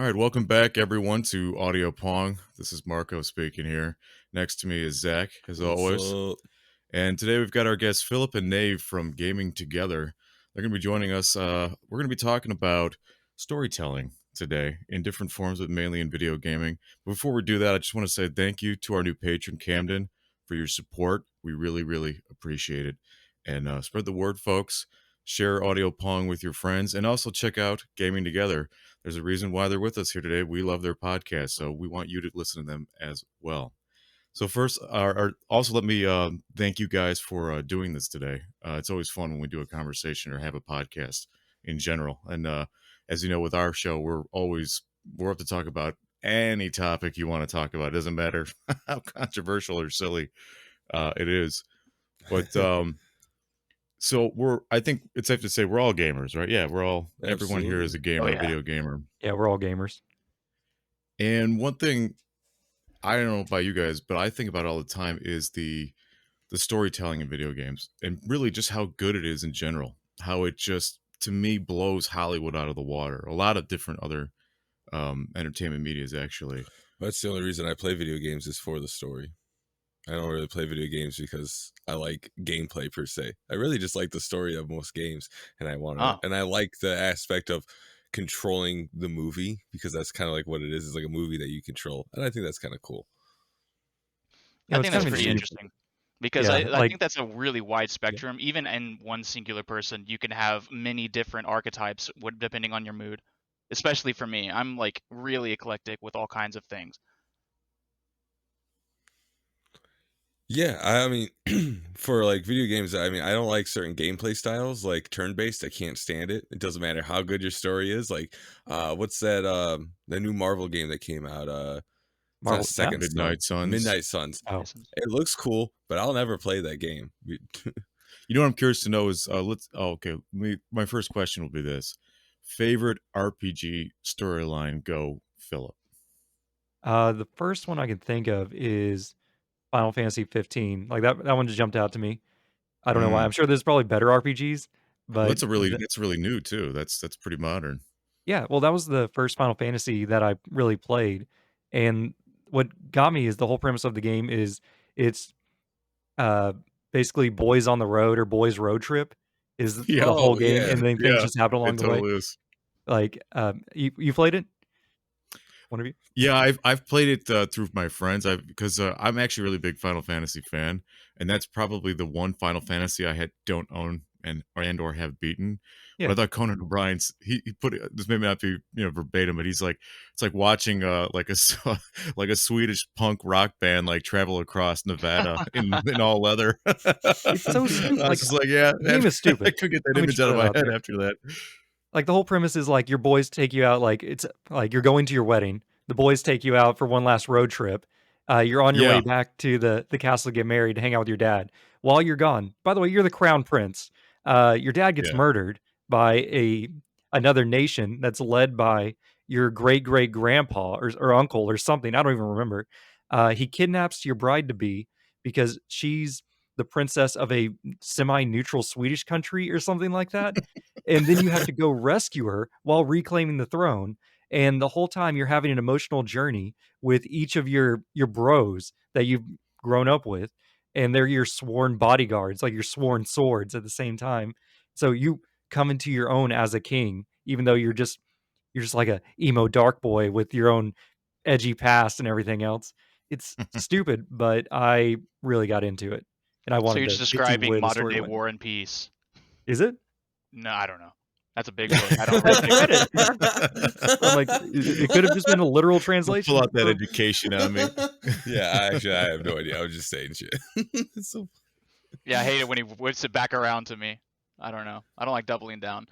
right, welcome back everyone to Audio Pong. This is Marco speaking here. Next to me is Zach, as What's always. up? And today we've got our guests Philip and Nave from Gaming Together. They're going to be joining us. We're going to be talking about storytelling today in different forms, but mainly in video gaming. Before we do that, I just want to say thank you to our new patron, Camden, for your support. We really, really appreciate it. And spread the word, folks. Share Audio Pong with your friends, and also check out Gaming Together. There's a reason why they're with us here today. We love their podcast, so we want you to listen to them as well. So first, also let me thank you guys for doing this today. It's always fun when we do a conversation or have a podcast in general. And as you know, with our show, we're up to talk about any topic you want to talk about. It doesn't matter how controversial or silly it is. But so I think it's safe to say we're all gamers, right? Yeah, everyone here is a gamer, Oh, a yeah. video gamer. Yeah, we're all gamers. And one thing I don't know about you guys, but I think about all the time is the storytelling in video games, and really just how good it is in general. How it just, to me, blows Hollywood out of the water. A lot of different other entertainment medias, actually. That's the only reason I play video games is for the story. I don't really play video games because I like gameplay per se. I really just like the story of most games, and I like the aspect of controlling the movie, because that's kind of like what it is. It's like a movie that you control, and I think that's kind of cool. You know, I it's think kind that's of pretty interesting. interesting because Yeah, I like think that's a really wide spectrum. Even in one singular person, you can have many different archetypes depending on your mood. Especially for me, I'm like really eclectic with all kinds of things. Yeah, I mean, for like video games, I mean, I don't like certain gameplay styles, like turn-based. I can't stand it. It doesn't matter how good your story is. Like, what's that? The new Marvel game that came out. It's not Marvel Snap. Second Son. Midnight Suns. Midnight Suns. Oh, It looks cool, but I'll never play that game. You know what I'm curious to know is my first question will be this: favorite RPG storyline? Go, Philip. the first one I can think of is Final Fantasy 15. Like that one just jumped out to me. I don't know why. I'm sure there's probably better RPGs, Well, but that's really new too. That's pretty modern. yeah, well, that was the first Final Fantasy that I really played, and what got me is the whole premise of the game is it's uh basically boys on the road or boys road trip is Yeah. the whole Oh game, yeah, and then things Yeah, just happen along it the way. totally is. Like, you played it? One of you? Yeah, I've played it through my friends. Because I'm actually a really big Final Fantasy fan, and that's probably the one Final Fantasy I don't own and or have beaten. But Yeah. I thought Conan O'Brien's he put it, this may not be verbatim, but he's like, it's like watching like like a Swedish punk rock band like travel across Nevada in all leather. It's so I stupid. was Like, just like, yeah, the game is I stupid. couldn't get that Let me image just out put of that my out head there. after that. Like, the whole premise is like your boys take you out, like it's like you're going to your wedding. The boys take you out for one last road trip. You're on your Yeah, way back to the castle to get married to hang out with your dad. While you're gone, by the way, you're the crown prince. Your dad gets yeah. murdered by another nation that's led by your great great grandpa or uncle or something. I don't even remember. He kidnaps your bride to be because she's the princess of a semi neutral Swedish country or something like that. And then you have to go rescue her while reclaiming the throne. And the whole time you're having an emotional journey with each of your bros that you've grown up with, and they're your sworn bodyguards, like your sworn swords at the same time. So you come into your own as a king, even though you're just like a emo dark boy with your own edgy past and everything else. It's stupid, but I really got into it, and I So wanted you're to just see describing where the modern story day went. War and Peace. Is it? No, I don't know. That's a big book. I don't read I've read fiction. it. I'm like, it could have just been a literal Pull translation. out that education on me. yeah. I have no idea. I was just saying shit. It's so Yeah, I hate it when he whips it back around to me. I don't know. I don't like doubling down.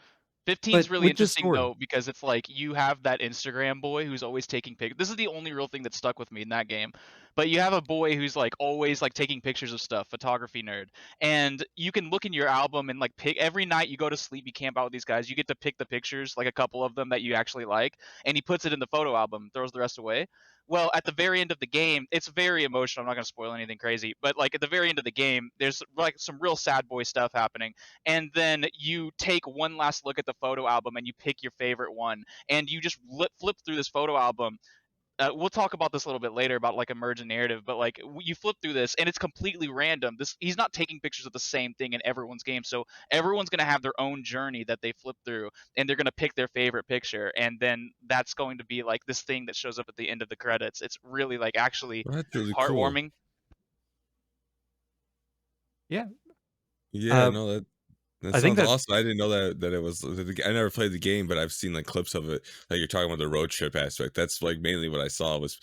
15's But really with this interesting story, though because it's like you have that Instagram boy who's always taking pics. This is the only real thing that stuck with me in that game. But you have a boy who's like always like taking pictures of stuff, photography nerd. And you can look in your album and like pick every night you go to sleep, you camp out with these guys, you get to pick the pictures, like a couple of them that you actually like, and he puts it in the photo album, throws the rest away. Well, at the very end of the game, it's very emotional. I'm not going to spoil anything crazy, but like at the very end of the game, there's like some real sad boy stuff happening. And then you take one last look at the photo album and you pick your favorite one, and you just flip through this photo album. We'll talk about this a little bit later about like emergent narrative, but like you flip through this and it's completely random. He's not taking pictures of the same thing in everyone's game, so everyone's gonna have their own journey that they flip through, and they're gonna pick their favorite picture, and then that's going to be like this thing that shows up at the end of the credits. It's really like actually Well, that's really cool. heartwarming. Yeah. Yeah, Uh, no, that I think sounds that awesome. I didn't know that it was. I never played the game, but I've seen like clips of it. Like you're talking about the road trip aspect. That's like mainly what I saw was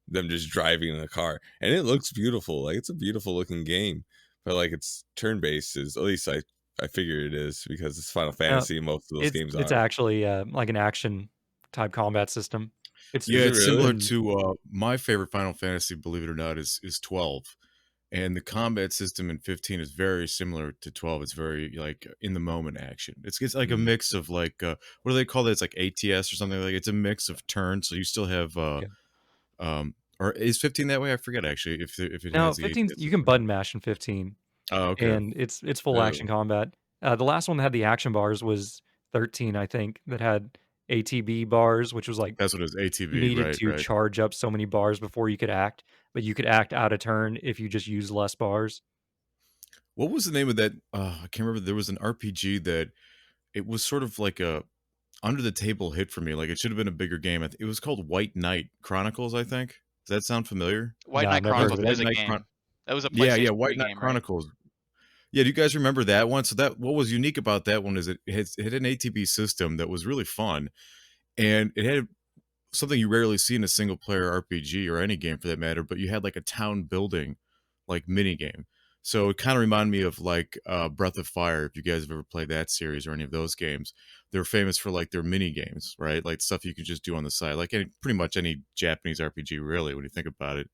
them just driving in a car, and it looks beautiful. Like it's a beautiful looking game, but like it's turn based. Is at least I figure it is because it's Final uh, Fantasy, and most of those games it's are. actually like an action type combat system. It's Yeah, Is it it's similar really? and to my favorite Final Fantasy, believe it or not, is 12. And the combat system in 15 is very similar to 12. It's very like in the moment action. It's like a Mm. mix of like what do they call it? It's like ATS or something like it's a mix of turns. So you still have yeah. or is 15 that way? I forget actually if it No, has the 15 ATS you can system or not. button mash in 15 Oh, okay. and it's full action Oh, combat. The last one that had the action bars was 13, I think, that had ATB bars, which was like That's what it is. you ATB, needed right, to right. charge up so many bars before you could act, but you could act out of turn if you just use less bars. What was the name of that? I can't remember. There was an RPG that it was sort of like a under the table hit for me. Like it should have been a bigger game. It was called White Knight Chronicles, I think. Does that sound familiar? White No, Knight never It was heard the of Chronicles it. White is a Knight game. That was a Yeah, yeah, PlayStation White 3 Knight game, right? Chronicles. Yeah, do you guys remember that one? So that what was unique about that one is it had an ATB system that was really fun, and it had something you rarely see in a single player RPG or any game for that matter. But you had like a town building, like mini game. So it kind of reminded me of like Breath of Fire. If you guys have ever played that series or any of those games, they're famous for like their mini games, right? Like stuff you could just do on the side, like pretty much any Japanese RPG, really, when you think about it.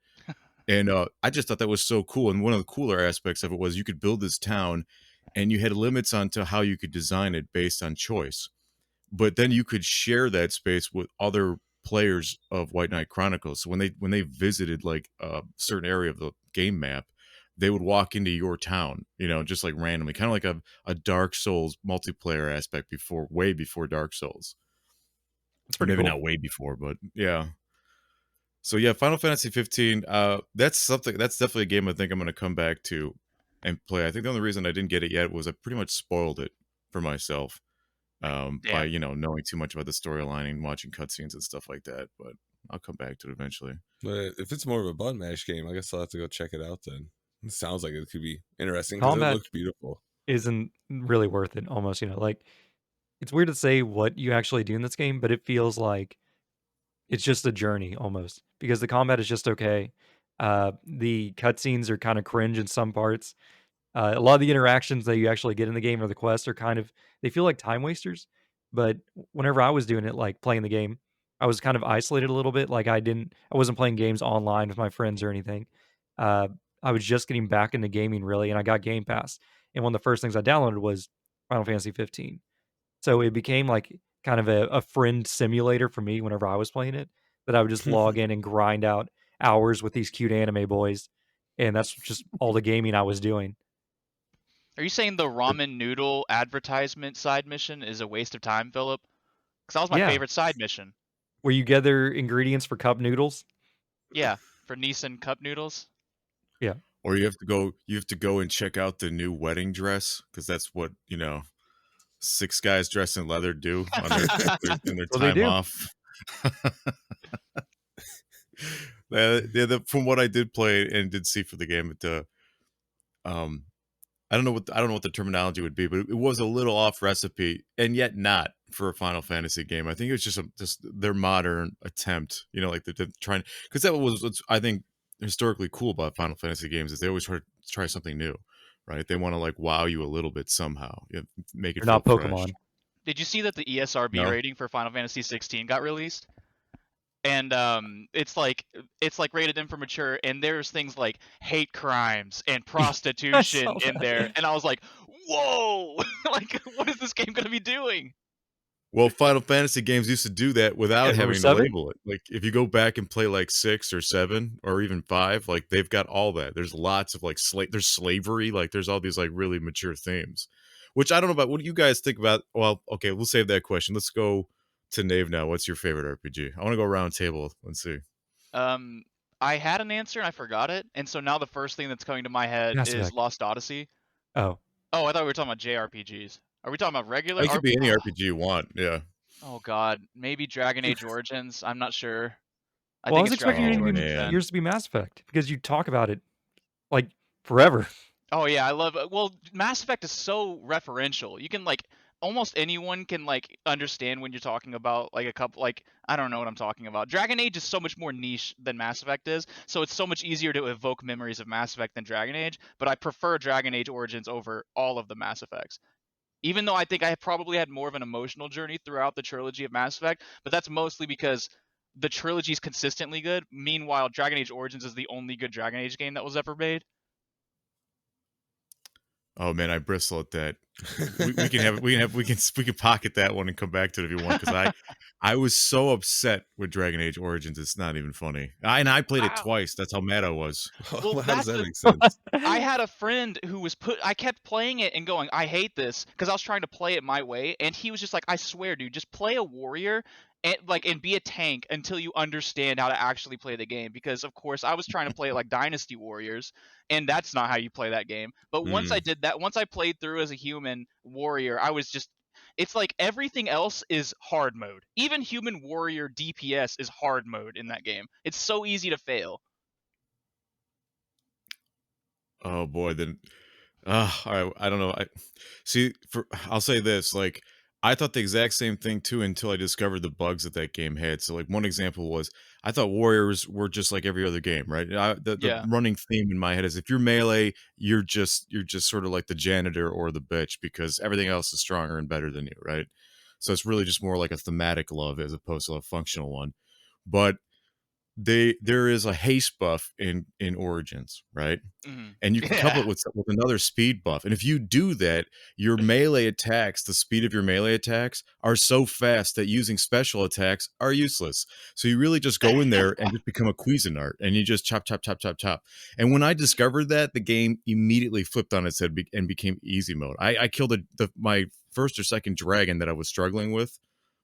And I just thought that was so cool. And one of the cooler aspects of it was you could build this town, and you had limits on to how you could design it based on choice. But then you could share that space with other players of White Knight Chronicles. So when they visited like a certain area of the game map, they would walk into your town, just like randomly, kind of like a Dark Souls multiplayer aspect before, way before Dark Souls, It's or pretty maybe cool. not way before, but yeah. So yeah, Final Fantasy 15. That's definitely a game I think I'm going to come back to and play. I think the only reason I didn't get it yet was I pretty much spoiled it for myself by Damn. knowing too much about the storyline and watching cutscenes and stuff like that. But I'll come back to it eventually. but if it's more of a button mash game, I guess I'll have to go check it out then. It sounds like it could be The interesting because it combat looks beautiful. isn't really worth it almost, like it's weird to say what you actually do in this game, but it feels like it's just a journey almost because the combat is just okay. The cutscenes are kind of cringe in some parts. A lot of the interactions that you actually get in the game or the quests are kind of they feel like time wasters. But whenever I was doing it, like playing the game, I was kind of isolated a little bit. Like I wasn't playing games online with my friends or anything. Uh, I was just getting back into gaming really, and I got Game Pass. And one of the first things I downloaded was Final Fantasy 15. So it became like kind of a friend simulator for me whenever I was playing it. That I would just log in and grind out hours with these cute anime boys, and that's just all the gaming I was doing. Are you saying the ramen noodle advertisement side mission is a waste of time, Philip? Because that was my Yeah, favorite side mission. where you gather ingredients for cup noodles. Yeah, for Nissan cup noodles. Yeah. Or you have to go and check out the new wedding dress because that's what six guys dressed in leather do on their Well, they time do. off. From what I did play and did see for the game, um, I don't know what the terminology would be, but it was a little off recipe, and yet not for a Final Fantasy game. I think it was just their modern attempt, like they're trying because that was what's I think historically cool about Final Fantasy games is they always try something new, right? They want to like wow you a little bit somehow, make it They're feel not fresh. Pokemon. Did you see that the ESRB No, rating for Final Fantasy 16 got released? And it's like rated M for mature, and there's things like hate crimes and I prostitution saw in that. there, and I was like, whoa, like what is this game gonna be doing? Well, Final Fantasy games used to do that Yeah, without remember having to 7? label it. Like, if you go back and play, like, 6 or 7 or even 5, like, they've got all that. There's lots of, like, there's slavery, like, there's all these, like, really mature themes, which I don't know about what do you guys think about well, okay, we'll save that question. Let's go to Nave now. What's your favorite RPG? I wanna go around table. Let's see. Um, I had an answer and I forgot it, and so now the first thing that's coming to my head Mass is Effect. Lost Odyssey. Oh. Oh, I thought we were talking about JRPGs. Are we talking about regular It could RP be any RPG you want, yeah. Oh god, maybe Dragon Age Origins, I'm not sure. I Well, I think was it's Dragon expecting Age Oh, Origins then. yours to be Mass Effect because you talk about it, like, forever. Oh yeah, I love well, Mass Effect is so referential. You can like almost anyone can like understand when you're talking about like a couple like I don't know what I'm talking about. Dragon Age is so much more niche than Mass Effect is, so it's so much easier to evoke memories of Mass Effect than Dragon Age, but I prefer Dragon Age Origins over all of the Mass Effects. Even though I think I probably had more of an emotional journey throughout the trilogy of Mass Effect, but that's mostly because the trilogy is consistently good. Meanwhile, Dragon Age Origins is the only good Dragon Age game that was ever made. Oh man, I bristle at that. We can have we can pocket that one and come back to it if you want because I was so upset with Dragon Age Origins. It's not even funny. I played it Wow. twice. That's how mad I was. Well, How does that's that the make sense? I had a friend who was I kept playing it and going, I hate this because I was trying to play it my way, and he was just like, I swear, dude, just play a warrior and be a tank until you understand how to actually play the game. Because of course I was trying to play it like Dynasty Warriors, and that's not how you play that game. But once I Mm. did that, once I played through as a human warrior, I was just it's like everything else is hard mode. Even human warrior DPS is hard mode in that game. It's so easy to fail. Oh boy, then all right, I don't know. I see for I'll say this, like I thought the exact same thing too until I discovered the bugs that that game had. So like one example was I thought warriors were just like every other game, right? The Yeah. running theme in my head is if you're melee, you're just sort of like the janitor or the bitch because everything else is stronger and better than you, right? So it's really just more like a thematic love as opposed to a functional one. But there is a haste buff in Origins, right? Mhm. And you can couple Yeah. it with another speed buff. And if you do that, your melee attacks, the speed of your melee attacks are so fast that using special attacks are useless. So you really just go in there and just become a Cuisinart and you just chop, chop, chop, chop, chop. And when I discovered that, the game immediately flipped on its head and became easy mode. I killed my first or second dragon that I was struggling with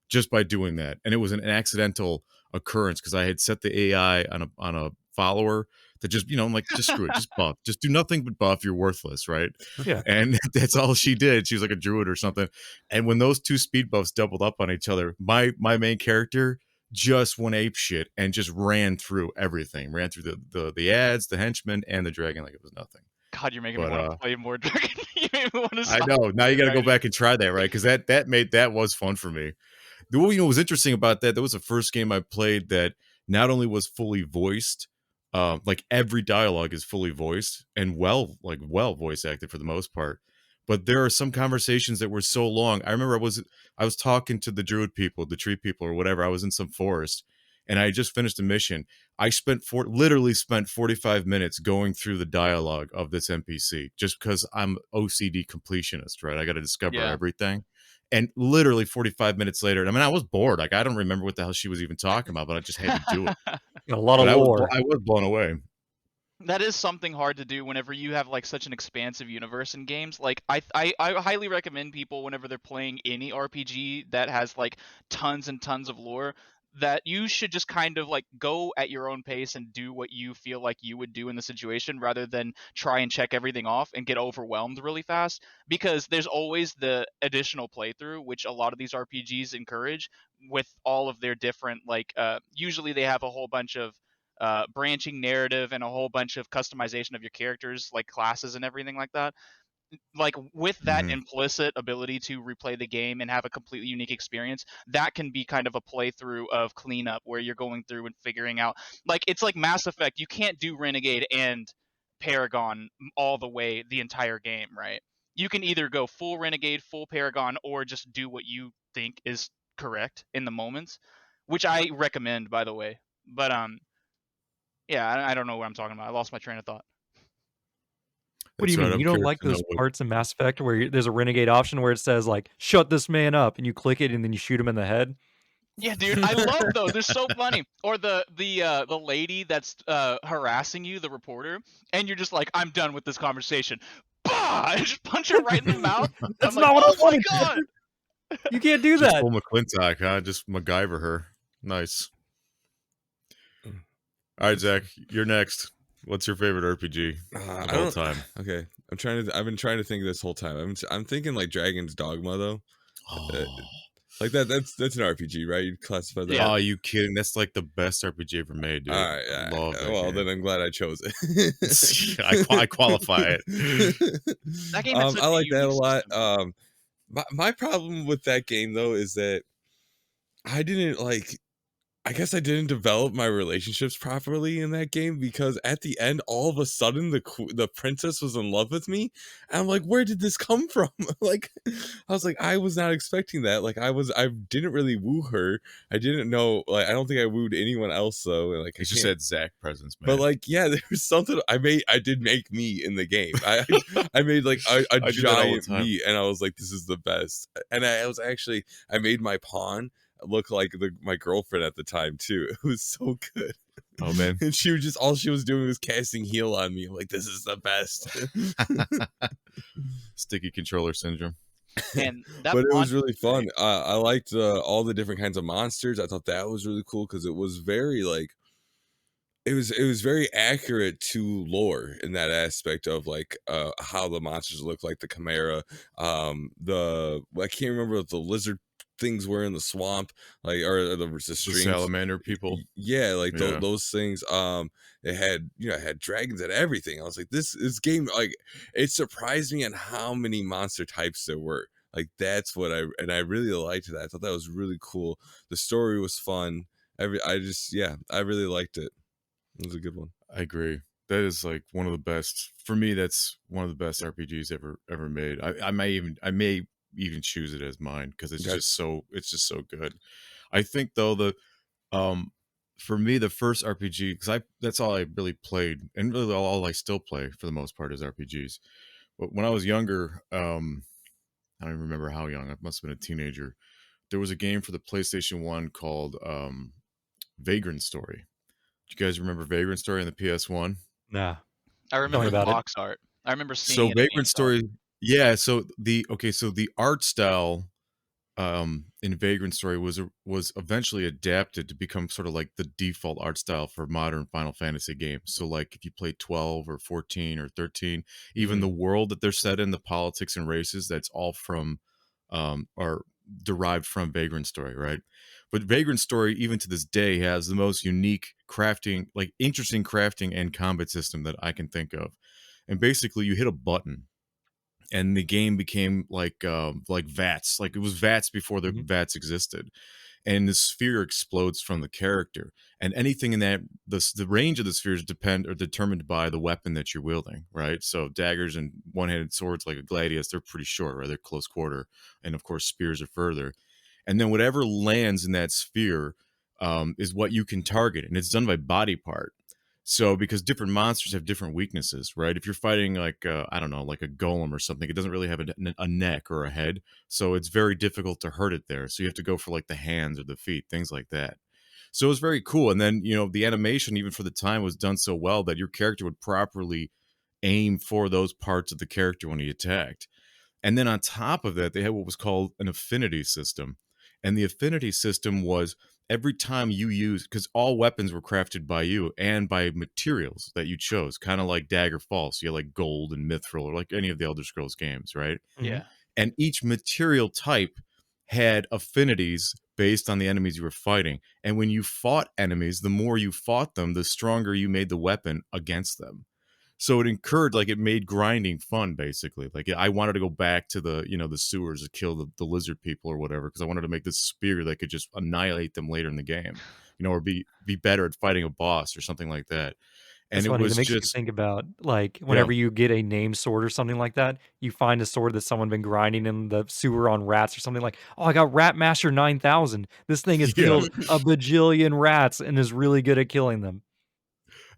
just by doing that. And it was an accidental occurrence because I had set the AI on a follower that just, I'm like, just screw it, just buff. Just do nothing but buff, you're worthless, right? Yeah. And that's all she did. She was like a druid or something. And when those two speed buffs doubled up on each other, my main character just went ape shit and just ran through everything. Ran through the ads, the henchmen, and the dragon like it was nothing. God, you're making me But want to play more Dragon. You made me want to I stop know. Now you playing gotta go Dragon Age. back and try that, right? Because that was fun for me. What was interesting about that was the first game I played that not only was fully voiced, like every dialogue is fully voiced and well voice acted for the most part. But there are some conversations that were so long. I remember I was talking to the druid people, the tree people, or whatever. I was in some forest, and I had just finished a mission. I literally spent 45 minutes going through the dialogue of this NPC just because I'm OCD completionist, right? I got to discover Yeah. everything. And literally 45 minutes later, I mean, I was bored. Like I don't remember what the hell she was even talking about, but I just had to do it. Got a lot But of lore. I was blown away. That is something hard to do whenever you have like such an expansive universe in games. Like I highly recommend people whenever they're playing any RPG that has like tons and tons of lore that you should just kind of like go at your own pace and do what you feel like you would do in the situation rather than try and check everything off and get overwhelmed really fast because there's always the additional playthrough which a lot of these RPGs encourage with all of their different like usually they have a whole bunch of branching narrative and a whole bunch of customization of your characters, like classes and everything like that. Like with that Mhm. implicit ability to replay the game and have a completely unique experience, that can be kind of a playthrough of cleanup where you're going through and figuring out. Like it's like Mass Effect. You can't do Renegade and Paragon all the way the entire game, right? You can either go full Renegade, full Paragon, or just do what you think is correct in the moments, which I recommend, by the way. But yeah, I don't know what I'm talking about. I lost my train of thought. What do That's you right. mean? I'm You don't curious like to know those what. parts in Mass Effect where there's a renegade option where it says, like, "Shut this man up," and you click it, and then you shoot him in the head? Yeah, dude, I love those. They're so funny. Or the lady that's harassing you, the reporter, and you're just like, I'm done with this conversation. Bah! And just punch her right in the mouth. I'm That's like, not what I oh my wanted, god. Shepard. You can't do Just that. pull McClintock, huh? Just MacGyver her. Nice. All right, Zach, you're next. What's your favorite RPG of I all don't. time? Okay, I've been trying to think this whole time. I'm thinking like Dragon's Dogma though. Uh, Oh, like that's an RPG, right? You classify that Yeah. oh, as. you kidding? That's like the best RPG ever made, All dude. right, I all love right. that Well, then game. I'm glad I chose it. I qualify it. That game had such I a like that a unique lot. system. My problem with that game though is that I didn't like. I guess I didn't develop my relationships properly in that game because at the end, all of a sudden, the princess was in love with me, and I'm like, where did this come from? Like, I was like, I was not expecting that. Like, I didn't really woo her. I didn't know. Like, I don't think I wooed anyone else though. And, like, I It's just can't. had Zach presence, But man. like, yeah, there was something I did make me in the game. I made like a I do that all the giant time. me, and I was like, this is the best. And I made my pawn look like my girlfriend at the time too. It was so good. Oh man. And she was just all she was doing was casting heal on me. I'm like, this is the best. Sticky controller syndrome. And that But it pawn was really was great. fun. I liked all the different kinds of monsters. I thought that was really cool because it was very like it was very accurate to lore in that aspect of like how the monsters look, like the chimera, the I can't remember what the lizard things were in the swamp, like or the The streams. salamander people. Yeah, like Yeah. those things. It had it had dragons and everything. I was like, this game, like, it surprised me on how many monster types there were. Like that's what I really liked that. I thought that was really cool. The story was fun. I really liked it. It was a good one. I agree. That is like one of the best for me. That's one of the best RPGs ever made. I may even choose it as mine because Okay. it's just so good. I think though um for me the first RPG because I that's all I really played and really all I still play for the most part is RPGs. But when I was younger, I don't even remember how young. I must have been a teenager. There was a game for the PlayStation 1 called Vagrant Story. Do you guys remember Vagrant Story on the PS1? Nah. I Tell me remember the about it. box art. I remember seeing So it at Vagrant GameStop. Story, yeah. So the art style in Vagrant Story was eventually adapted to become sort of like the default art style for modern Final Fantasy games. So like if you play 12 or 14 or 13, even the world that they're set in, the politics and races, that's all from are derived from Vagrant Story, right? But Vagrant Story, even to this day, has the most unique crafting, like interesting crafting and combat system that I can think of. And basically, you hit a button, and the game became like VATS, like it was VATS before the Mhm. VATS existed, and the sphere explodes from the character, and anything in that the range of the spheres depend or determined by the weapon that you're wielding, right? So daggers and one-handed swords like a gladius, they're pretty short, right? They're close quarter, and of course spears are further, and then whatever lands in that sphere is what you can target, and it's done by body part. So because different monsters have different weaknesses, right? If you're fighting like I don't know, like a golem or something, it doesn't really have a neck or a head, so it's very difficult to hurt it there. So you have to go for like the hands or the feet, things like that. So it was very cool. And then the animation, even for the time, was done so well that your character would properly aim for those parts of the character when he attacked. And then on top of that, they had what was called an affinity system. And the affinity system was every time you use, because all weapons were crafted by you and by materials that you chose, kind of like Dagger Falls. You had like gold and mithril, or like any of the Elder Scrolls games, right? Mhm. Yeah. And each material type had affinities based on the enemies you were fighting. And when you fought enemies, the more you fought them, the stronger you made the weapon against them. So it encouraged, like it made grinding fun, basically. Like I wanted to go back to the sewers to kill the lizard people or whatever, because I wanted to make this spear that could just annihilate them later in the game, or be better at fighting a boss or something like that. And That's it funny. That was makes me just, think about, like, yeah, whenever you get a named sword or something like that, you find a sword that someone been grinding in the sewer on rats or something like, "Oh, I got Rat Master 9000. This thing has yeah. killed a bajillion rats and is really good at killing them."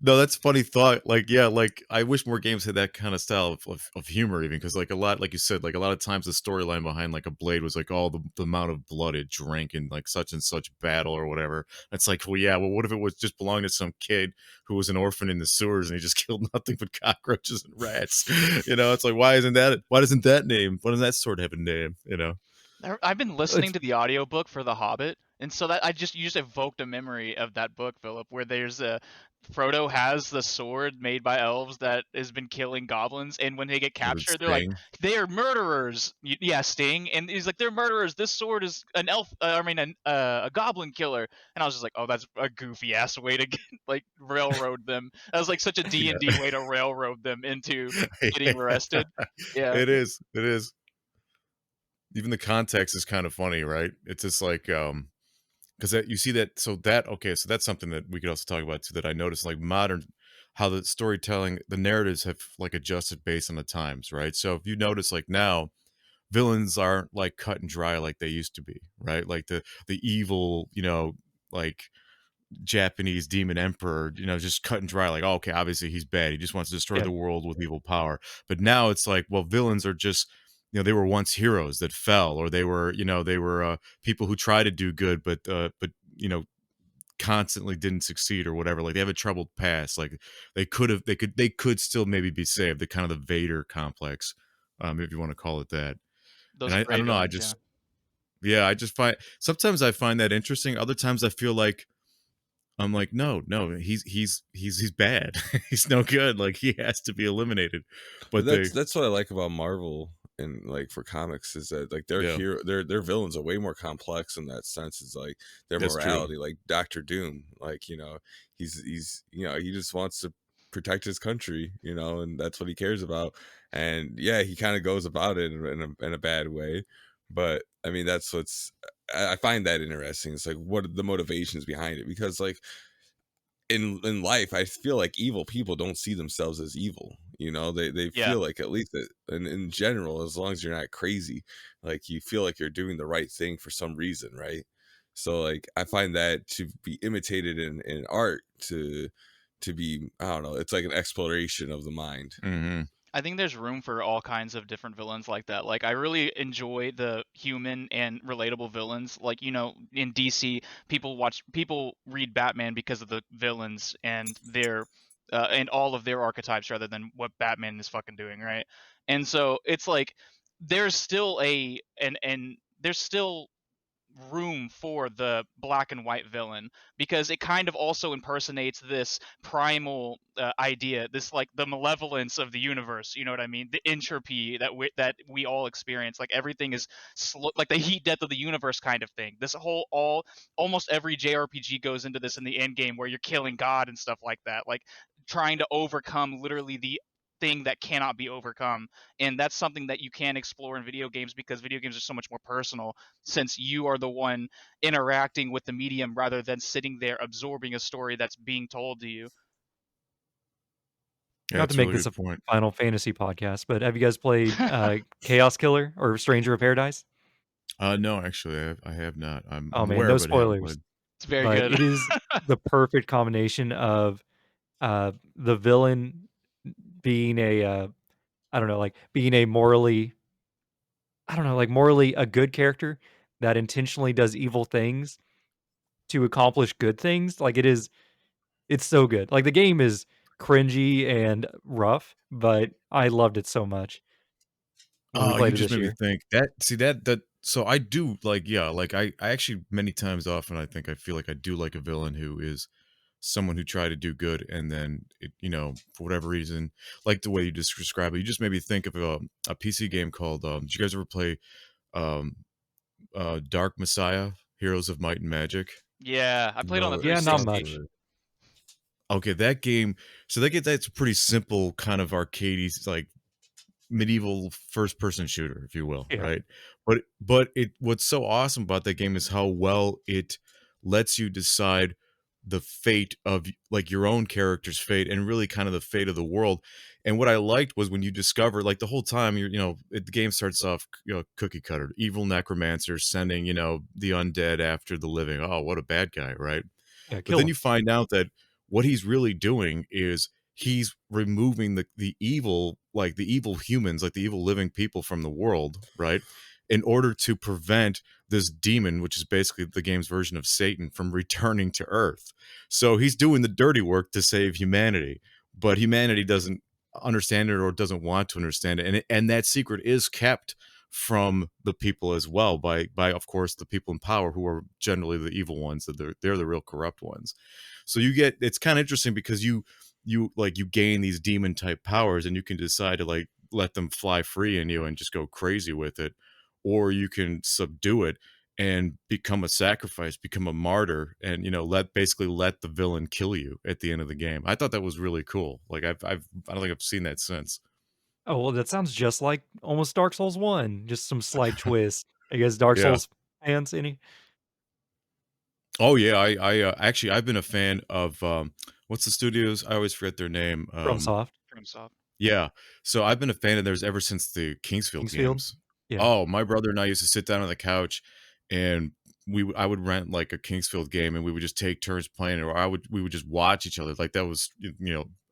No, that's a funny thought. Like, yeah, like I wish more games had that kind of style of humor, even because like a lot, like you said, like a lot of times the storyline behind like a blade was like, oh, the amount of blood it drank in like such and such battle or whatever. It's like, well, yeah, well, what if it was just belonged to some kid who was an orphan in the sewers and he just killed nothing but cockroaches and rats? It's like, why doesn't that name? Why doesn't that sword have a name? I've been listening It's to the audiobook for The Hobbit, and so that you just evoked a memory of that book, Philip, where there's a Frodo has the sword made by elves that has been killing goblins, and when they get was it captured, they're like, Sting? they are murderers. Yeah, Sting, and he's like, they're murderers. This sword is an elf. A goblin killer. And I was just like, oh, that's a goofy ass way to get, like railroad them. That was like such a D and D way to railroad them into getting arrested. Yeah, It is. It is. Even the context is kind of funny, right? It's just like because you see that so that's something that we could also talk about too that I noticed like modern how the storytelling the narratives have like adjusted based on the times, right? So if you notice like now villains aren't like cut and dry like they used to be, right? Like the evil, like Japanese demon emperor, just cut and dry, like, oh, okay, obviously he's bad. He just wants to destroy Yeah. the world with evil power. But now it's like, well, villains are just, they were once heroes that fell, or they were people who try to do good, but constantly didn't succeed or whatever. Like they have a troubled past. Like they could still maybe be saved. The kind of the Vader complex, if you want to call it that. And those I gray don't know. villains. Yeah. I just find sometimes I find that interesting. Other times I feel like I'm like, no, no, he's bad. He's no good. Like he has to be eliminated. But But they, that's what I like about Marvel and like for comics is that like yeah, their villains are way more complex in that sense. It's like their that's true. morality, like Doctor Doom, like he's he just wants to protect his country, and that's what he cares about. And yeah, he kind of goes about it in a bad way, but I mean that's I find that interesting. It's like what are the motivations behind it because like in life I feel like evil people don't see themselves as evil, they Yeah. feel like at least that, and in general as long as you're not crazy, like you feel like you're doing the right thing for some reason, right? So like I find that to be imitated in art to be, I don't know, it's like an exploration of the mind. Hmm. I think there's room for all kinds of different villains like that. Like I really enjoy the human and relatable villains. Like, in DC, people read Batman because of the villains and their and all of their archetypes rather than what Batman is fucking doing, right? And so it's like there's still and there's still room for the black and white villain because it kind of also impersonates this primal idea, this like the malevolence of the universe. You know what I mean? The entropy that we all experience. Like everything is like the heat death of the universe kind of thing. This whole all almost every JRPG goes into this in the end game where you're killing God and stuff like that. Like trying to overcome literally the thing that cannot be overcome, and that's something that you can explore in video games because video games are so much more personal since you are the one interacting with the medium rather than sitting there absorbing a story that's being told to you. Yeah, Not to that's a make really this good a point. Final Fantasy podcast, but have you guys played Chaos Killer or Stranger of Paradise? No, actually, I have not. Oh I'm man, aware, no but I haven't spoilers. played. It's very But good. it is the perfect combination of the villain being a I don't know, like being a morally I don't know, like morally a good character that intentionally does evil things to accomplish good things. Like it's so good. Like the game is cringy and rough, but I loved it so much when we Oh, you played it just this made me year. think that see that so I do like, yeah, like I actually many times often I think I feel like I do like a villain who is someone who tried to do good and then for whatever reason, like the way you just describe it, you just made me think of a PC game called did you guys ever play um Dark Messiah, Heroes of Might and Magic? Yeah, I played on the No, Yeah, not sounds 360. much. familiar. Okay, that game, so that's a pretty simple kind of arcadey, like medieval first person shooter, if you will, Yeah. right? But it what's so awesome about that game is how well it lets you decide the fate of like your own character's fate and really kind of the fate of the world. And what I liked was when you discover like the whole time the game starts off cookie cutter, evil necromancer sending the undead after the living. Oh, what a bad guy, right? Yeah, But kill then you him. find out that what he's really doing is he's removing the evil, like the evil humans, like the evil living people from the world, right? In order to prevent this demon, which is basically the game's version of Satan, from returning to Earth. So he's doing the dirty work to save humanity, but humanity doesn't understand it or doesn't want to understand it, and that secret is kept from the people as well by of course the people in power, who are generally the evil ones, that they're the real corrupt ones. So you get, it's kind of interesting because you gain these demon type powers, and you can decide to like let them fly free in you and just go crazy with it, or you can subdue it and become a sacrifice, become a martyr, and let the villain kill you at the end of the game. I thought that was really cool. Like I don't think I've seen that since. Oh, well, that sounds just like almost Dark Souls 1, just some slight twist. Are you guys Dark Yeah. Souls fans, any? Oh yeah, I actually I've been a fan of what's the studios? I always forget their name. FromSoft, FromSoft. Yeah. So I've been a fan of theirs ever since the Kingsfield Kingsfield? games. Yeah. Oh, my brother and I used to sit down on the couch, and I would rent like a Kingsfield game, and we would just take turns playing it, or we would just watch each other. Like that was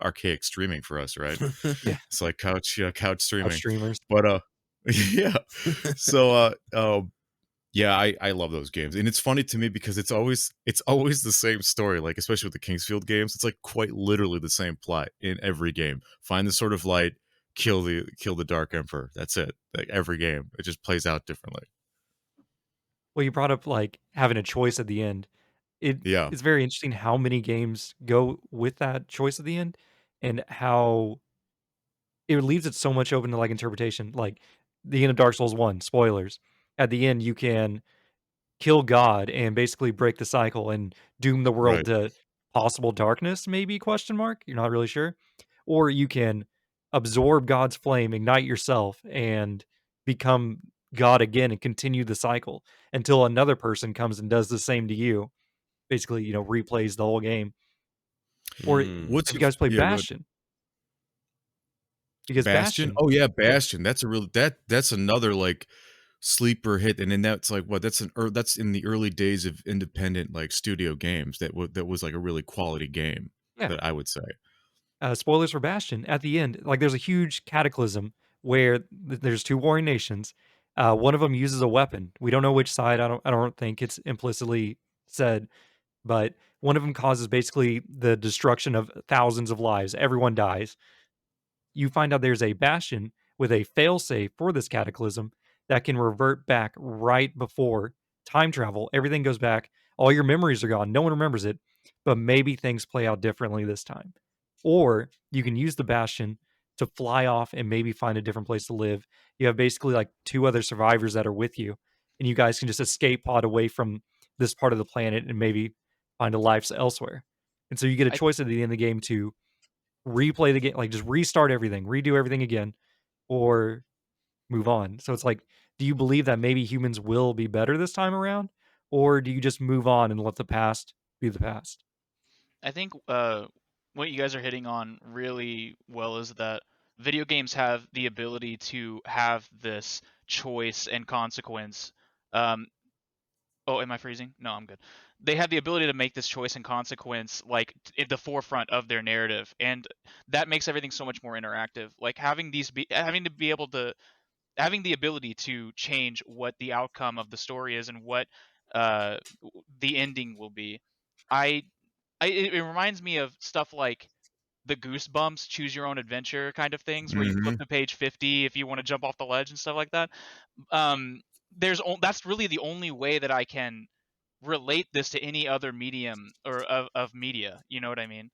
archaic streaming for us, right? Yeah. It's like couch Couch streaming. streamers. But yeah. So yeah, I love those games, and it's funny to me because it's always the same story. Like especially with the Kingsfield games, it's like quite literally the same plot in every game. Find the Sword of Light, kill the Dark Emperor. That's it. Like every game, it just plays out differently. Well, you brought up, like, having a choice at the end. It Yeah, it's very interesting how many games go with that choice at the end, and how it leaves it so much open to, like, interpretation. Like, the end of Dark Souls 1, spoilers. At the end, you can kill God and basically break the cycle and doom the world right. to possible darkness, maybe, question mark? You're not really sure. Or you can absorb God's flame, ignite yourself, and become God again and continue the cycle until another person comes and does the same to you. Basically, replays the whole game. Or Mm. What's have you your guys played yeah? Go ahead. Bastion? Because Bastion? Bastion Oh yeah, yeah. Bastion. That's another like sleeper hit, and then that's like what that's in the early days of independent like studio games. That was like a really quality game, Yeah. that I would say. Spoilers for Bastion. At the end, like, there's a huge cataclysm where there's two warring nations. One of them uses a weapon. We don't know which side. I don't think it's implicitly said, but one of them causes basically the destruction of thousands of lives. Everyone dies. You find out there's a bastion with a failsafe for this cataclysm that can revert back right before time travel. Everything goes back. All your memories are gone. No one remembers it, but maybe things play out differently this time. Or you can use the bastion to fly off and maybe find a different place to live. You have basically like two other survivors that are with you, and you guys can just escape pod away from this part of the planet and maybe find a life elsewhere. And so you get a I choice at the end of the game to replay the game, like just restart everything, redo everything again, or move on. So it's like, do you believe that maybe humans will be better this time around, or do you just move on and let the past be the past? I think what you guys are hitting on really well is that video games have the ability to have this choice and consequence. Um, oh, am I freezing? No, I'm good. They have the ability to make this choice and consequence like at the forefront of their narrative, and that makes everything so much more interactive. Like having the ability to change what the outcome of the story is and what uh, the ending will be. I, it reminds me of stuff like the Goosebumps choose your own adventure kind of things, where you flip Mhm. to page 50 if you want to jump off the ledge and stuff like that. Um, that's really the only way that I can relate this to any other medium or of media. You know what I mean?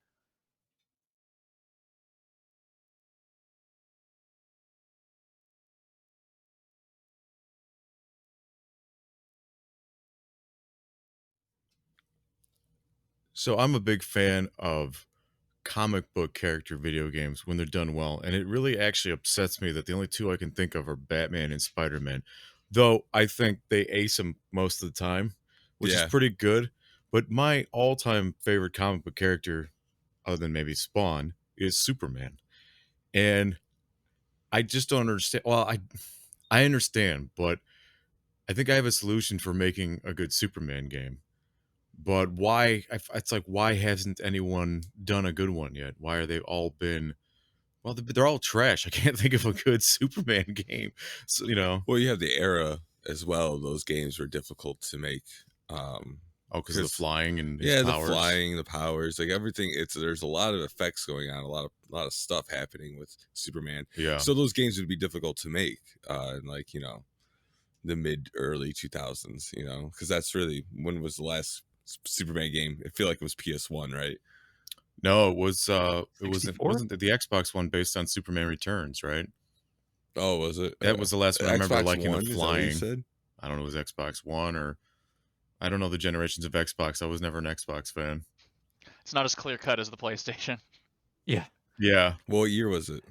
So I'm a big fan of comic book character video games when they're done well, and it really actually upsets me that the only two I can think of are Batman and Spider-Man. Though I think they ace them most of the time, which is Yeah. pretty good. But my all-time favorite comic book character, other than maybe Spawn, is Superman. And I just don't understand. Well, I understand, but I think I have a solution for making a good Superman game. But why? It's like, why hasn't anyone done a good one yet? Why are they all been? Well, they're all trash. I can't think of a good Superman game. So, Well, you have the era as well. Those games were difficult to make. oh, because of the Because flying and his yeah, the powers. flying, the powers, like everything. There's a lot of effects going on, a lot of stuff happening with Superman. Yeah. So those games would be difficult to make, in like the mid early 2000s. Because that's really when was the last Superman game? I feel like it was PS1, right? No, it wasn't the 64? Xbox one based on Superman Returns, right? Oh, was it That was the last one I remember Xbox liking the One? Is that what you flying. said? I don't know, it was Xbox One or I don't know the generations of Xbox. I was never an Xbox fan. It's not as clear cut as the PlayStation. Yeah. Yeah. What year was it?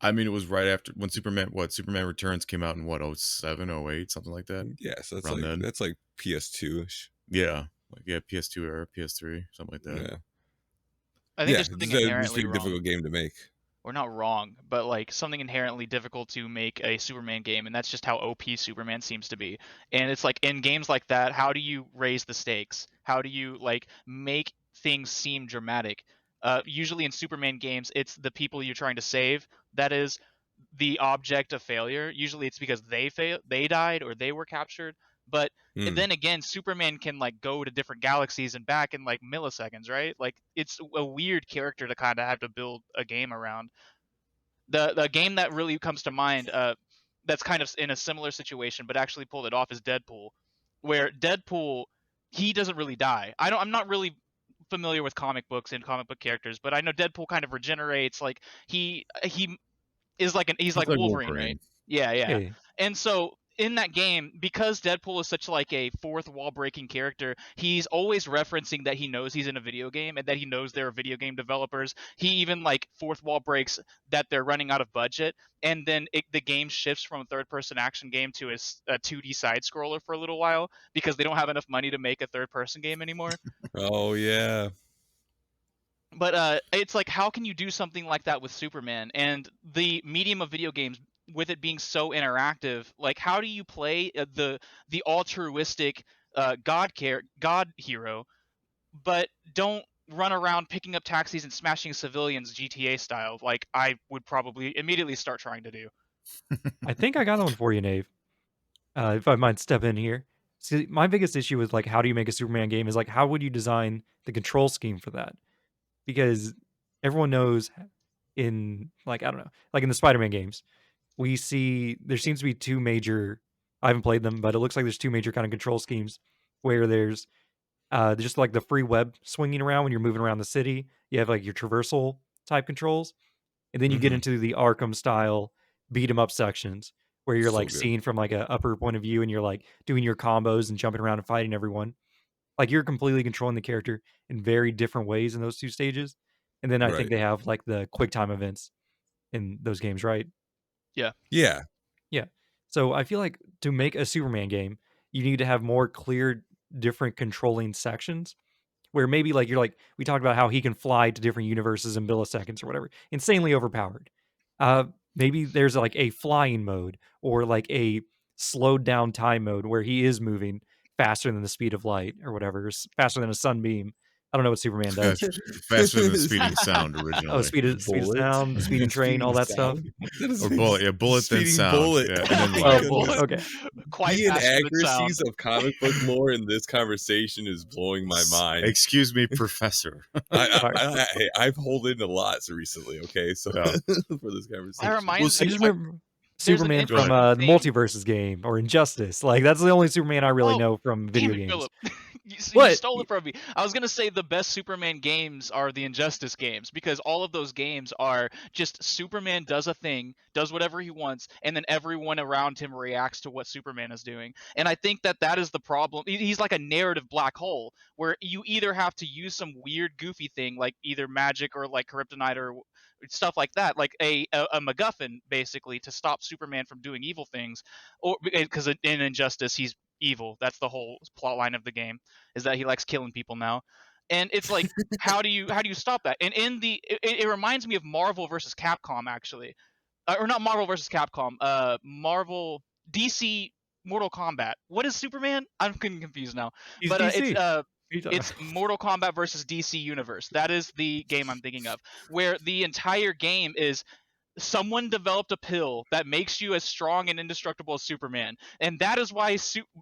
I mean, it was right after when Superman Returns came out in what, 07, 08, something like that? Yeah, so Around then. that's like PS2 ish. Yeah. PS2 era, PS3, something like that. Yeah. I think there's something This inherently is a wrong. difficult game to make. Or not wrong, but like something inherently difficult to make a Superman game, and that's just how OP Superman seems to be. And it's like in games like that, how do you raise the stakes? How do you like make things seem dramatic? Usually in Superman games, it's the people you're trying to save that is the object of failure. Usually it's because they died, or they were captured. But Hmm. then again, Superman can like go to different galaxies and back in like milliseconds, right? Like it's a weird character to kind of have to build a game around. The game that really comes to mind, that's kind of in a similar situation but actually pulled it off, is Deadpool, where Deadpool, he doesn't really die. I'm not really familiar with comic books and comic book characters, but I know Deadpool kind of regenerates. Like he is like he's It's like like Wolverine, right? Wolverine. Yeah, yeah. Yeah. And so in that game, because Deadpool is such like a fourth wall breaking character, he's always referencing that he knows he's in a video game and that he knows there are video game developers. He even like fourth wall breaks that they're running out of budget, and then the game shifts from a third person action game to a 2D side scroller for a little while because they don't have enough money to make a third person game anymore. Oh yeah. But it's like, how can you do something like that with Superman and the medium of video games, with it being so interactive? Like, how do you play the altruistic god hero, but don't run around picking up taxis and smashing civilians GTA style, like I would probably immediately start trying to do. I think I got one for you, Nave. If I might step in here. See, my biggest issue with like how do you make a Superman game is like how would you design the control scheme for that? Because everyone knows in like I don't know, like in the Spider-Man games, we see there seems to be two major. I haven't played them, but it looks like there's two major kind of control schemes where there's just like the free web swinging around when you're moving around the city. You have like your traversal type controls, and then you get Mm-hmm. into the Arkham style beat 'em up sections where you're So like good. seeing from like a upper point of view and you're like doing your combos and jumping around and fighting everyone. Like you're completely controlling the character in very different ways in those two stages. And then I think Right. they have like the quick time events in those games, right? Yeah. Yeah. Yeah. So I feel like to make a Superman game, you need to have more clear, different controlling sections where maybe like you're like we talked about how he can fly to different universes in milliseconds or whatever, insanely overpowered. Uh, maybe there's like a flying mode or like a slowed down time mode where he is moving faster than the speed of light or whatever, faster than a sunbeam. I don't know what Superman does. Faster than the speed of sound Oh, originally. speed of Bullet. sound, speeding train, all Speeding that stuff. sound. That is Or bullet, yeah, bullet then speeding sound. bullet. Yeah, and Oh then my light. Oh, goodness. bullet. Okay. Quite The faster than sound. inaccuracies of comic book lore in this conversation is blowing my mind. Excuse me, professor. I've held in a lot recently. Okay, so Yeah. for this That conversation, reminds I me. just remember There's an Superman Go from ahead. the interesting thing. Multiverses game or Injustice. Like that's the only Superman I really Oh, know from video damn it, games. Philip. You What? stole it from me. I was going to say the best Superman games are the Injustice games, because all of those games are just Superman does a thing, does whatever he wants, and then everyone around him reacts to what Superman is doing. And I think that that is the problem. He's like a narrative black hole where you either have to use some weird, goofy thing like either magic or like kryptonite or stuff like that, like a MacGuffin basically to stop Superman from doing evil things, or because in Injustice he's evil. That's the whole plot line of the game, is that he likes killing people now. And it's like, how do you stop that? And in the it reminds me of Marvel versus Capcom, actually. Or not Marvel versus Capcom, Marvel DC Mortal Kombat. What is Superman? I'm getting confused now. He's But DC. it's Mortal Kombat versus DC Universe. That is the game I'm thinking of, where the entire game is someone developed a pill that makes you as strong and indestructible as Superman, and that is why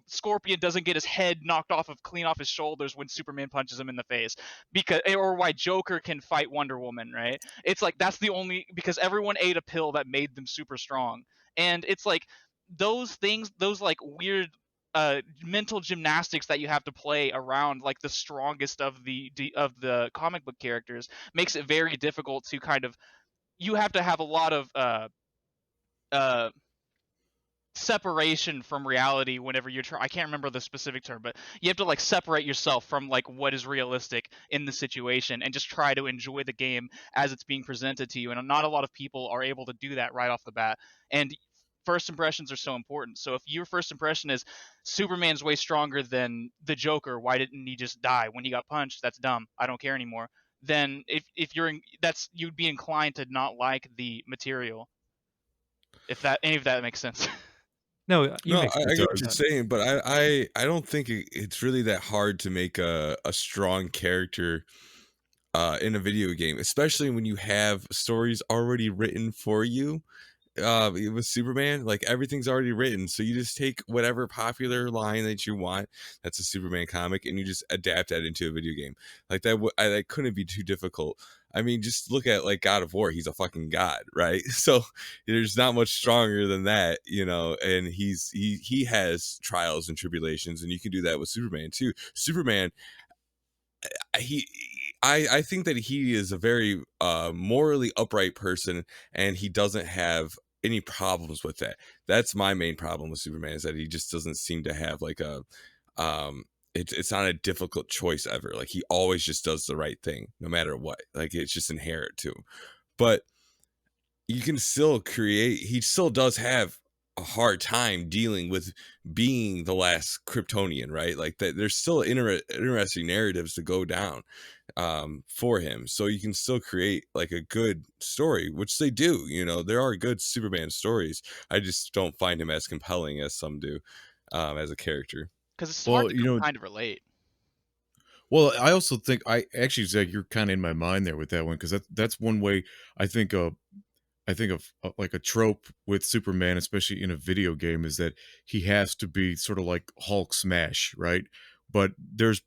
Scorpion doesn't get his head knocked off of clean off his shoulders when Superman punches him in the face, because or why Joker can fight Wonder Woman, right? It's like that's the only because everyone ate a pill that made them super strong, and it's like those things, those like weird mental gymnastics that you have to play around like the strongest of the comic book characters makes it very difficult to kind of you have to have a lot of uh, separation from reality whenever you're trying. I can't remember the specific term, but you have to like separate yourself from like what is realistic in the situation and just try to enjoy the game as it's being presented to you. And not a lot of people are able to do that right off the bat. And first impressions are so important. So if your first impression is Superman's way stronger than the Joker, why didn't he just die when he got punched? That's dumb. I don't care anymore. Then if you're in, that's you'd be inclined to not like the material. If that any of that makes sense. No, you No, make I sense get with what you're that. saying, but I don't think it's really that hard to make a strong character in a video game, especially when you have stories already written for you. With Superman, like everything's already written, so you just take whatever popular line that you want that's a Superman comic and you just adapt that into a video game. Like that couldn't be too difficult. I mean, just look at like God of War. He's a fucking god, right? So there's not much stronger than that, you know. And he has trials and tribulations, and you can do that with Superman too. Superman, he I think that he is a very morally upright person, and he doesn't have any problems with that. That's my main problem with Superman, is that he just doesn't seem to have like a um it's not a difficult choice ever. Like he always just does the right thing no matter what. Like it's just inherent to him. But you can still create, he still does have a hard time dealing with being the last Kryptonian, right? Like that there's still interesting narratives to go down for him, so you can still create like a good story, which they do. You know, there are good Superman stories. I just don't find him as compelling as some do as a character. Because it's hard Well, to you know, kind of relate. well, I also think I actually, Zach, you're kind of in my mind there with that one because that's one way I think of like a trope with Superman, especially in a video game, is that he has to be sort of like Hulk smash, right? But there's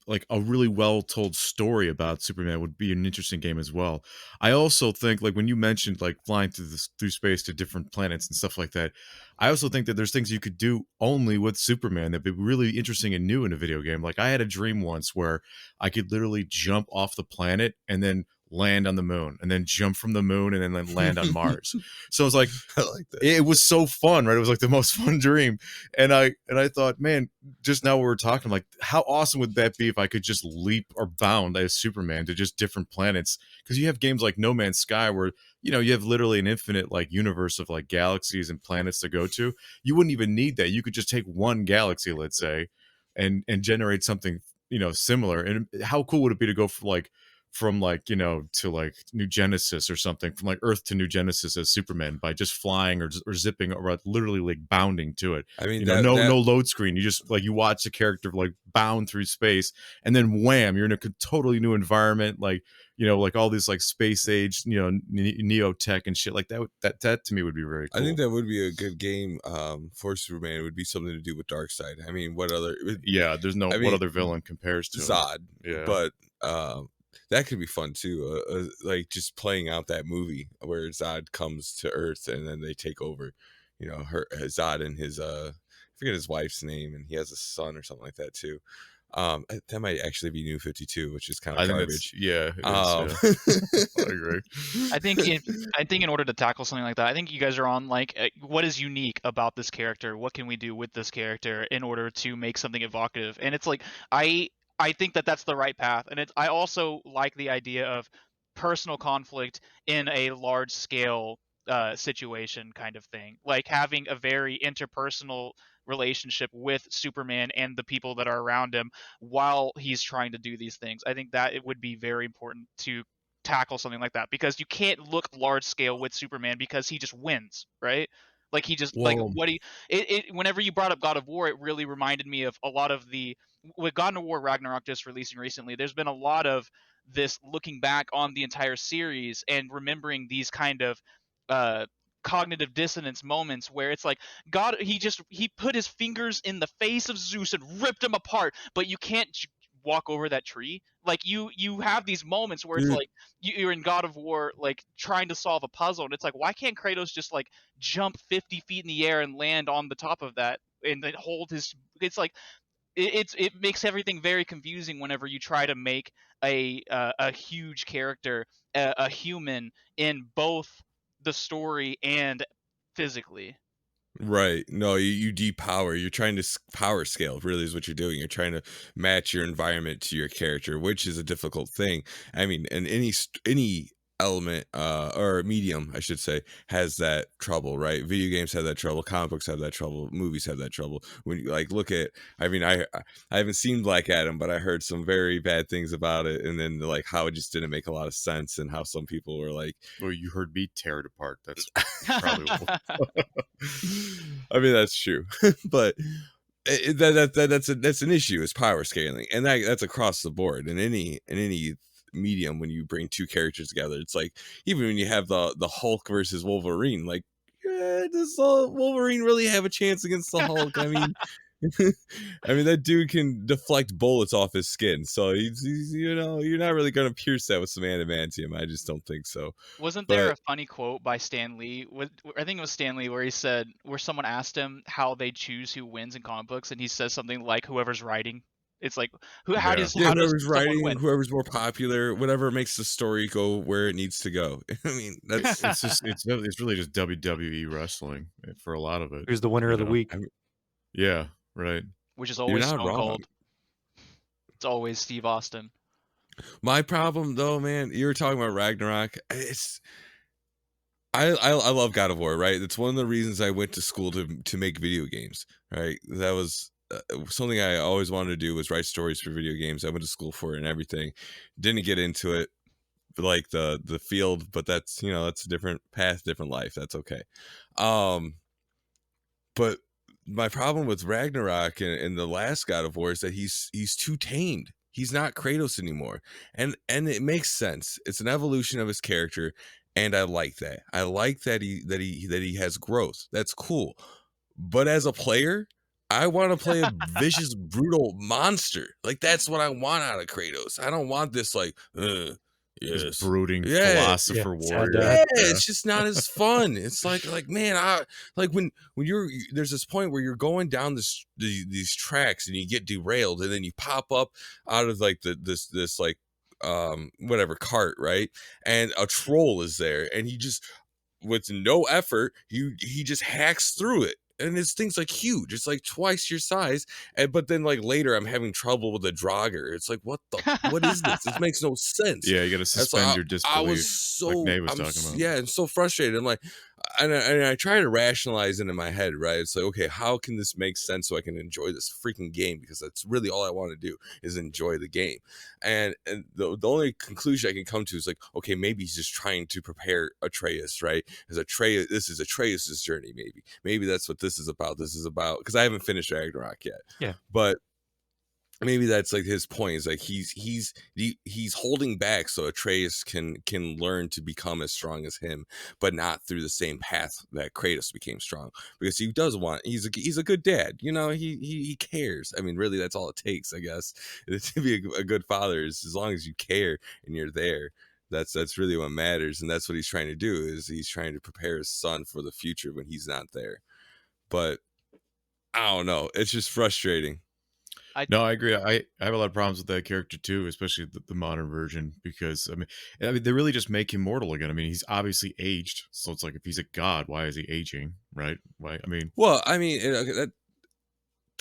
like a really well told story about Superman would be an interesting game as well. I also think like when you mentioned like flying through space to different planets and stuff like that, I also think that there's things you could do only with Superman that'd be really interesting and new in a video game. Like I had a dream once where I could literally jump off the planet and then land on the moon and then jump from the moon and then land on Mars. So it's like I like that. it was so fun, right? It was like the most fun dream. And I thought, man, just now we were talking, like, how awesome would that be if I could just leap or bound as Superman to just different planets? Because you have games like No Man's Sky where, you know, you have literally an infinite like universe of like galaxies and planets to go to. You wouldn't even need that. You could just take one galaxy, let's say, and generate something, you know, similar. And how cool would it be to go from like, you know, to like New Genesis or something, from like Earth to New Genesis as Superman by just flying or zipping or literally like bounding to it. I mean You know, no load screen. You just like you watch the character like bound through space, and then wham, you're in a totally new environment. Like, you know, like all these like space age, you know, neo tech and shit like that. That to me would be very I think cool. that would be a good game for Superman. It would be something to do with Darkseid. I mean, what other? Yeah, there's no I what mean, other villain compares to him. Zod, Yeah. but that could be fun too. Like just playing out that movie where Zod comes to Earth and then they take over. You know, Zod and his I forget his wife's name, and he has a son or something like that too. That might actually be New 52, which is kind of I think that's garbage. yeah, it is. Yeah. I agree. I think in order to tackle something like that, I think you guys are on like what is unique about this character? What can we do with this character in order to make something evocative? And it's like I think that that's the right path. And I also like the idea of personal conflict in a large scale situation kind of thing, like having a very interpersonal relationship with Superman and the people that are around him while he's trying to do these things. I think that it would be very important to tackle something like that because you can't look large scale with Superman because he just wins, right? Like he just like Well, what he it whenever you brought up God of War, it really reminded me of a lot of the with God of War Ragnarok just releasing recently. There's been a lot of this looking back on the entire series and remembering these kind of uh cognitive dissonance moments where it's like God he put his fingers in the face of Zeus and ripped him apart, but you can't walk over that tree. Like you have these moments where it's Dude, like you're in God of War like trying to solve a puzzle and it's like why can't Kratos just like jump 50 feet in the air and land on the top of that and then hold his it's like it makes everything very confusing whenever you try to make a huge character a human in both the story and physically. right. No, you depower. You're trying to power scale, really, is what you're doing. You're trying to match your environment to your character, which is a difficult thing. I mean, and any element or medium, I should say, has that trouble, right? Video games have that trouble, comic books have that trouble, movies have that trouble. When you like look at, I mean, I haven't seen Black Adam, but I heard some very bad things about it, and then like how it just didn't make a lot of sense, and how some people were like, well, you heard me tear it apart. That's probably what. I mean, that's true, but that's an issue, is power scaling, and that's across the board in any medium. When you bring two characters together, it's like even when you have the Hulk versus Wolverine, like, does Wolverine really have a chance against the Hulk? I mean, I mean, that dude can deflect bullets off his skin, so he's you're not really gonna pierce that with some adamantium. I just don't think so. Wasn't there But a funny quote by Stan Lee? I think it was Stan Lee where he said, where someone asked him how they choose who wins in comic books, and he says something like, "Whoever's writing." It's like, Yeah, yeah, how does whoever's someone writing, win? whoever's more popular, whatever makes the story go where it needs to go. I mean, that's it's really just WWE wrestling for a lot of it. Who's the winner You of the know. week? I mean, Yeah. Right. Which is you're always not Stone wrong. Cold. It's always Steve Austin. My problem though, man, you were talking about Ragnarok. I love God of War, right? That's one of the reasons I went to school to make video games, right? That was something I always wanted to do, was write stories for video games. I went to school for it and everything. Didn't get into it, like the field, but that's that's a different path, different life. That's okay. Um, but my problem with Ragnarok and the last God of War is that he's too tamed. He's not Kratos anymore, and it makes sense. It's an evolution of his character, and I like that. I like that he has growth. That's cool. But as a player, I want to play a vicious, brutal monster. Like, that's what I want out of Kratos. I don't want this like, This yes, brooding yeah, philosopher sad warrior. dad. yeah, Yeah. it's just not as fun. It's like man, I like when there's this point where you're going down these tracks and you get derailed, and then you pop up out of like this like whatever cart, right? And a troll is there, and he just, with no effort, he just hacks through it. And this thing's like huge. It's like twice your size. But then like later I'm having trouble with the Draugr. It's like, what is this? This makes no sense. Yeah, you got to That's suspend your I was disbelief, like so Nate was talking about. yeah, and so frustrated. I'm like, and I try to rationalize it in my head, right? It's like, okay, how can this make sense so I can enjoy this freaking game? Because that's really all I want to do, is enjoy the game. And the only conclusion I can come to is like, okay, maybe he's just trying to prepare Atreus, right? As Atreus, this is Atreus's journey. Maybe that's what this is about. This is about, because I haven't finished Ragnarok yet. Yeah. But maybe that's like his point, is like he's holding back so Atreus can learn to become as strong as him, but not through the same path that Kratos became strong, because he does want, he's a good dad, he cares. I mean, really, that's all it takes, I guess, to be a good father, is as long as you care and you're there. That's really what matters, and that's what he's trying to do, is he's trying to prepare his son for the future when he's not there. But I don't know, it's just frustrating. No, I agree. I have a lot of problems with that character too, especially the modern version, because I mean, they really just make him mortal again. I mean, he's obviously aged, so it's like, if he's a god, why is he aging, right? Why? I mean, Well, I mean,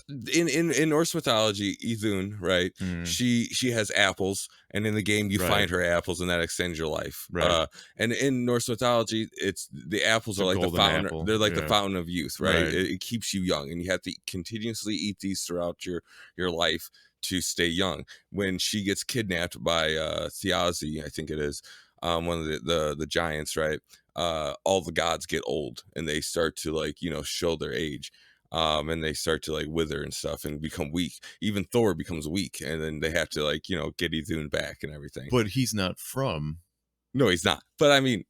in Norse mythology, Idun, right? mm, She has apples, and in the game you Right. find her apples, and that extends your life. Right. And in Norse mythology, it's the apples It's a are like the golden fountain. apple, They're like the yeah. fountain of youth, right? Right. It keeps you young, and you have to continuously eat these throughout your life to stay young. When she gets kidnapped by Thiazi, I think it is, one of the giants, right? all the gods get old and they start to like, show their age. And they start to like wither and stuff and become weak. Even Thor becomes weak, and then they have to like, get Idun back and everything. But he's not from. No, he's not. But I mean,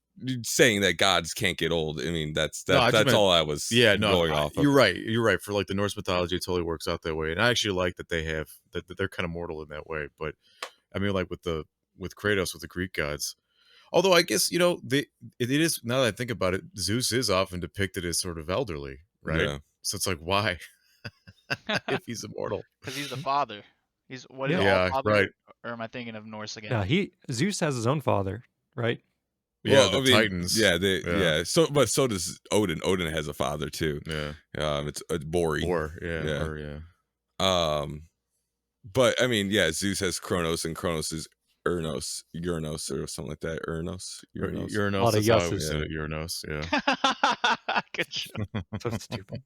saying that gods can't get old, I mean, that's all I was going off of. You're right. You're right. For like the Norse mythology, it totally works out that way. And I actually like that that they're kind of mortal in that way. But I mean, like with Kratos, with the Greek gods. Although I guess, it is, now that I think about it, Zeus is often depicted as sort of elderly, right? Yeah. So it's like, why? If he's immortal. Because he's the father. He's what is Yeah, all father? right. Or am I thinking of Norse again? Yeah, Zeus has his own father, right? Yeah, Well, the I mean, Titans. yeah. So does Odin. Odin has a father too. Yeah. It's Bori. Yeah. But I mean, yeah, Zeus has Kronos, and Kronos is Uranus, or something like that. Uranus. Uranus, that's how I always said it. Uranus, yeah. Good job. So stupid.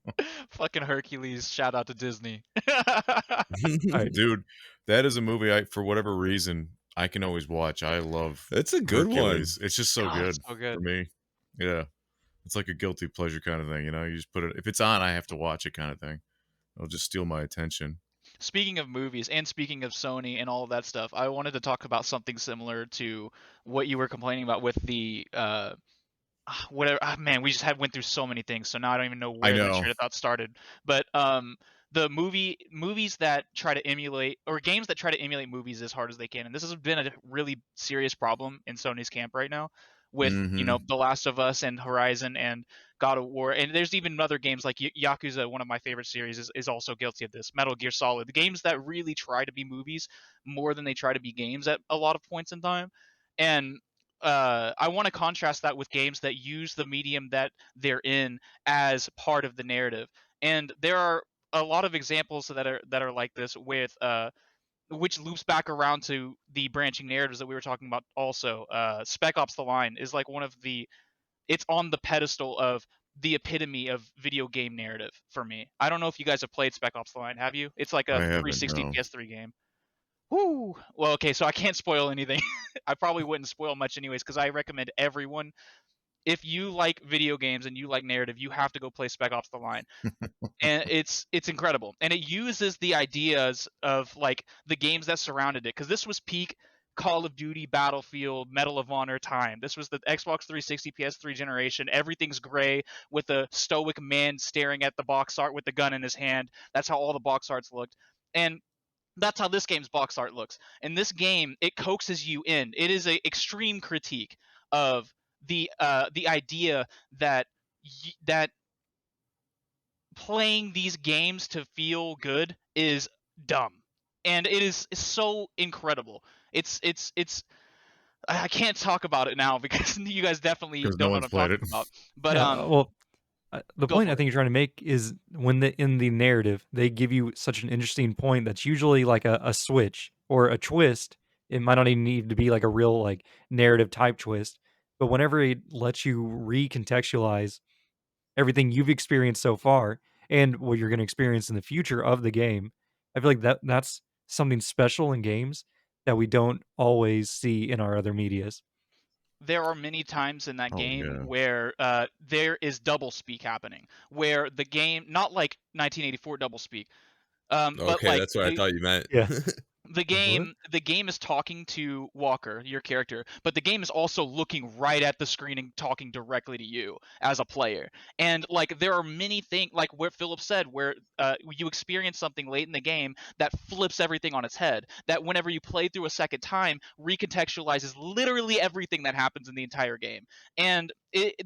Fucking Hercules. Shout out to Disney. Right. Dude, that is a movie for whatever reason, I can always watch. I love It's a good Hercules. one. It's just so good So good. for me. Yeah. It's like a guilty pleasure kind of thing, you just put it, if it's on, I have to watch it kind of thing. It'll just steal my attention. Speaking of movies and speaking of Sony and all of that stuff, I wanted to talk about something similar to what you were complaining about with the whatever. Man, we just went through so many things, so now I don't even know where that train of thought started. But the movies that try to emulate, or games that try to emulate movies as hard as they can, and this has been a really serious problem in Sony's camp right now with The Last of Us and Horizon and God of War, and there's even other games like Yakuza, one of my favorite series, is also guilty of this. Metal Gear Solid, the games that really try to be movies more than they try to be games at a lot of points in time. And I want to contrast that with games that use the medium that they're in as part of the narrative. And there are a lot of examples that are like this with which loops back around to the branching narratives that we were talking about also. Spec Ops: The Line is like it's on the pedestal of the epitome of video game narrative for me. I don't know if you guys have played Spec Ops: The Line, have you? It's like a 360 PS3 game. Woo! Well, okay, so I can't spoil anything. I probably wouldn't spoil much anyways, because I recommend everyone, if you like video games and you like narrative, you have to go play Spec Ops: The Line. And it's incredible. And it uses the ideas of like the games that surrounded it, because this was peak Call of Duty, Battlefield, Medal of Honor time. This was the Xbox 360 PS3 generation. Everything's gray with a stoic man staring at the box art with the gun in his hand. That's how all the box arts looked. And that's how this game's box art looks. And this game, it coaxes you in. It is a extreme critique of the idea that that playing these games to feel good is dumb, and it is so incredible. It's I can't talk about it now because you guys definitely don't know what I'm talking about. But well, the point I for think you're trying to make is when in the narrative they give you such an interesting point that's usually like a switch or a twist. It might not even need to be like a real like narrative type twist, but whenever it lets you recontextualize everything you've experienced so far and what you're going to experience in the future of the game, I feel like that's something special in games that we don't always see in our other medias. There are many times in that game yeah. where there is double speak happening, where the game, not like 1984 double speak, but Okay, like that's what I thought you meant. Yeah. the game is talking to Walker, your character, but the game is also looking right at the screen and talking directly to you as a player. And like there are many things, like what Philip said, where you experience something late in the game that flips everything on its head, that whenever you play through a second time recontextualizes literally everything that happens in the entire game. And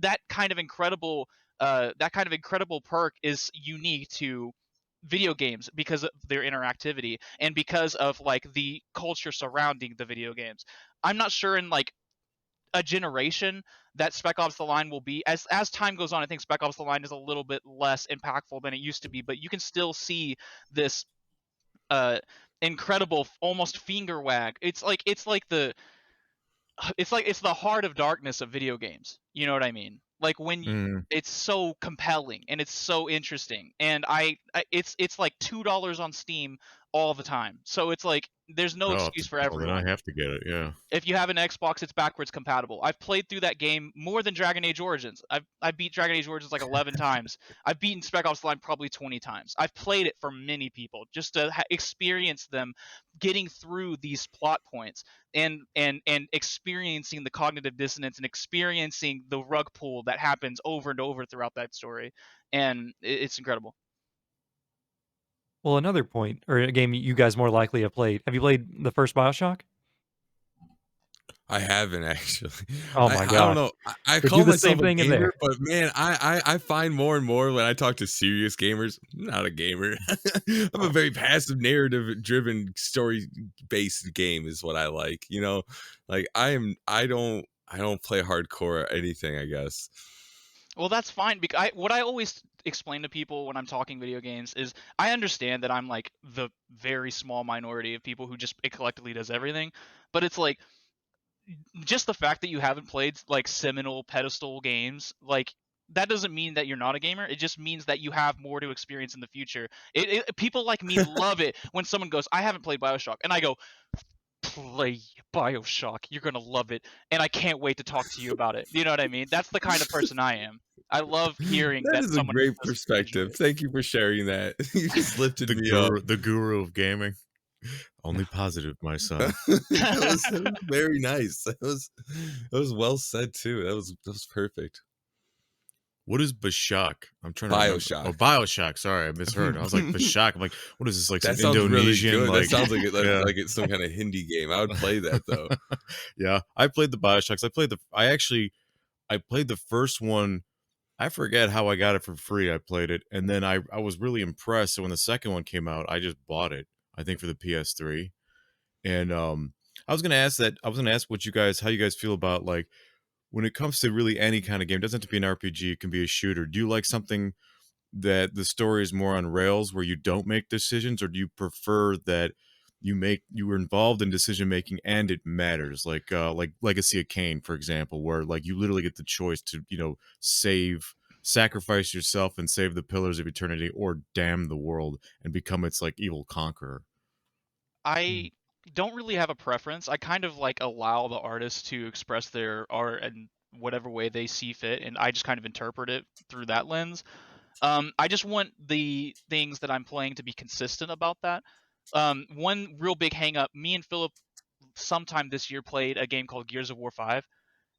that kind of incredible perk is unique to video games because of their interactivity and because of like the culture surrounding the video games. I'm not sure in like a generation that Spec Ops: The Line will be, as time goes on. I think Spec Ops: The Line is a little bit less impactful than it used to be, but you can still see this incredible almost finger wag. It's the heart of darkness of video games. You know what I mean? Like when it's so compelling and it's so interesting, and it's like $2 on Steam all the time. So it's like there's no excuse for Well, then I everyone. have to get it. Yeah. If you have an Xbox, it's backwards compatible. I've played through that game more than Dragon Age Origins. I beat Dragon Age Origins like 11 times. I've beaten Spec Ops The Line probably 20 times. I've played it for many people just to experience them getting through these plot points and experiencing the cognitive dissonance and experiencing the rug pull that happens over and over throughout that story. And it's incredible. Well, another point, or a game you guys more likely have played. Have you played the first BioShock? I haven't actually. Oh I my I don't gosh. know. I They do call the myself same a thing in gamer, there. but man, I find more and more when I talk to serious gamers, I'm not a gamer. I'm a very passive, narrative-driven, story-based game is what I like. You know, like I don't play hardcore or anything, I guess. Well, that's fine because what I always explain to people when I'm talking video games is I understand that I'm like the very small minority of people who just it collectively does everything, but it's like just the fact that you haven't played like seminal pedestal games, like that doesn't mean that you're not a gamer. It just means that you have more to experience in the future. People like me love it when someone goes, "I haven't played BioShock," and I go, "Play BioShock. You're gonna love it, and I can't wait to talk to you about it." You know what I mean? That's the kind of person I am. I love hearing That that is a someone great does enjoy perspective. it. Thank you for sharing that. You just lifted me up. The guru of gaming. Only positive, my son. That was very nice. That was well said too. That was perfect. What is Bashak? I'm trying to remember. Oh, BioShock. Bioshock. Sorry, I misheard. I was like Bashak. I'm like, what is this? Like some That sounds really Indonesian? good. That Like, sounds like yeah, it's some kind of Hindi game. I would play that though. yeah. I played the Bioshocks. I played the first one. I forget how I got it for free. I played it, and then I was really impressed. So when the second one came out, I just bought it. I think for the PS3. And I was gonna ask that. I was gonna ask how you guys feel about like when it comes to really any kind of game. It doesn't have to be an RPG. It can be a shooter. Do you like something that the story is more on rails where you don't make decisions, or do you prefer that you were involved in decision making and it matters, like Legacy of Kain, for example, where like you literally get the choice to sacrifice yourself and save the pillars of eternity, or damn the world and become its like evil conqueror. Hmm. I don't really have a preference. I kind of like allow the artist to express their art in whatever way they see fit, and I just kind of interpret it through that lens. I just want the things that I'm playing to be consistent about that. One real big hang up, me and Philip sometime this year played a game called Gears of War 5,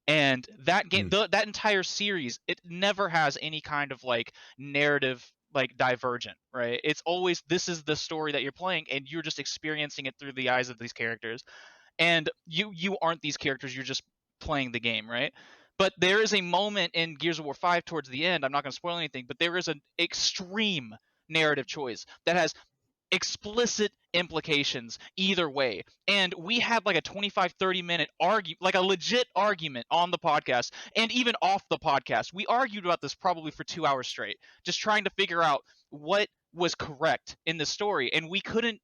and that game, Mm. that entire series, it never has any kind of like narrative like divergent, right? It's always this is the story that you're playing and you're just experiencing it through the eyes of these characters, and you aren't these characters, you're just playing the game, right? But there is a moment in Gears of War 5 towards the end, I'm not going to spoil anything, but there is an extreme narrative choice that has explicit implications either way. And we had like a 25-30 minute argue, like a legit argument on the podcast and even off the podcast. We argued about this probably for 2 hours straight, just trying to figure out what was correct in the story, and we couldn't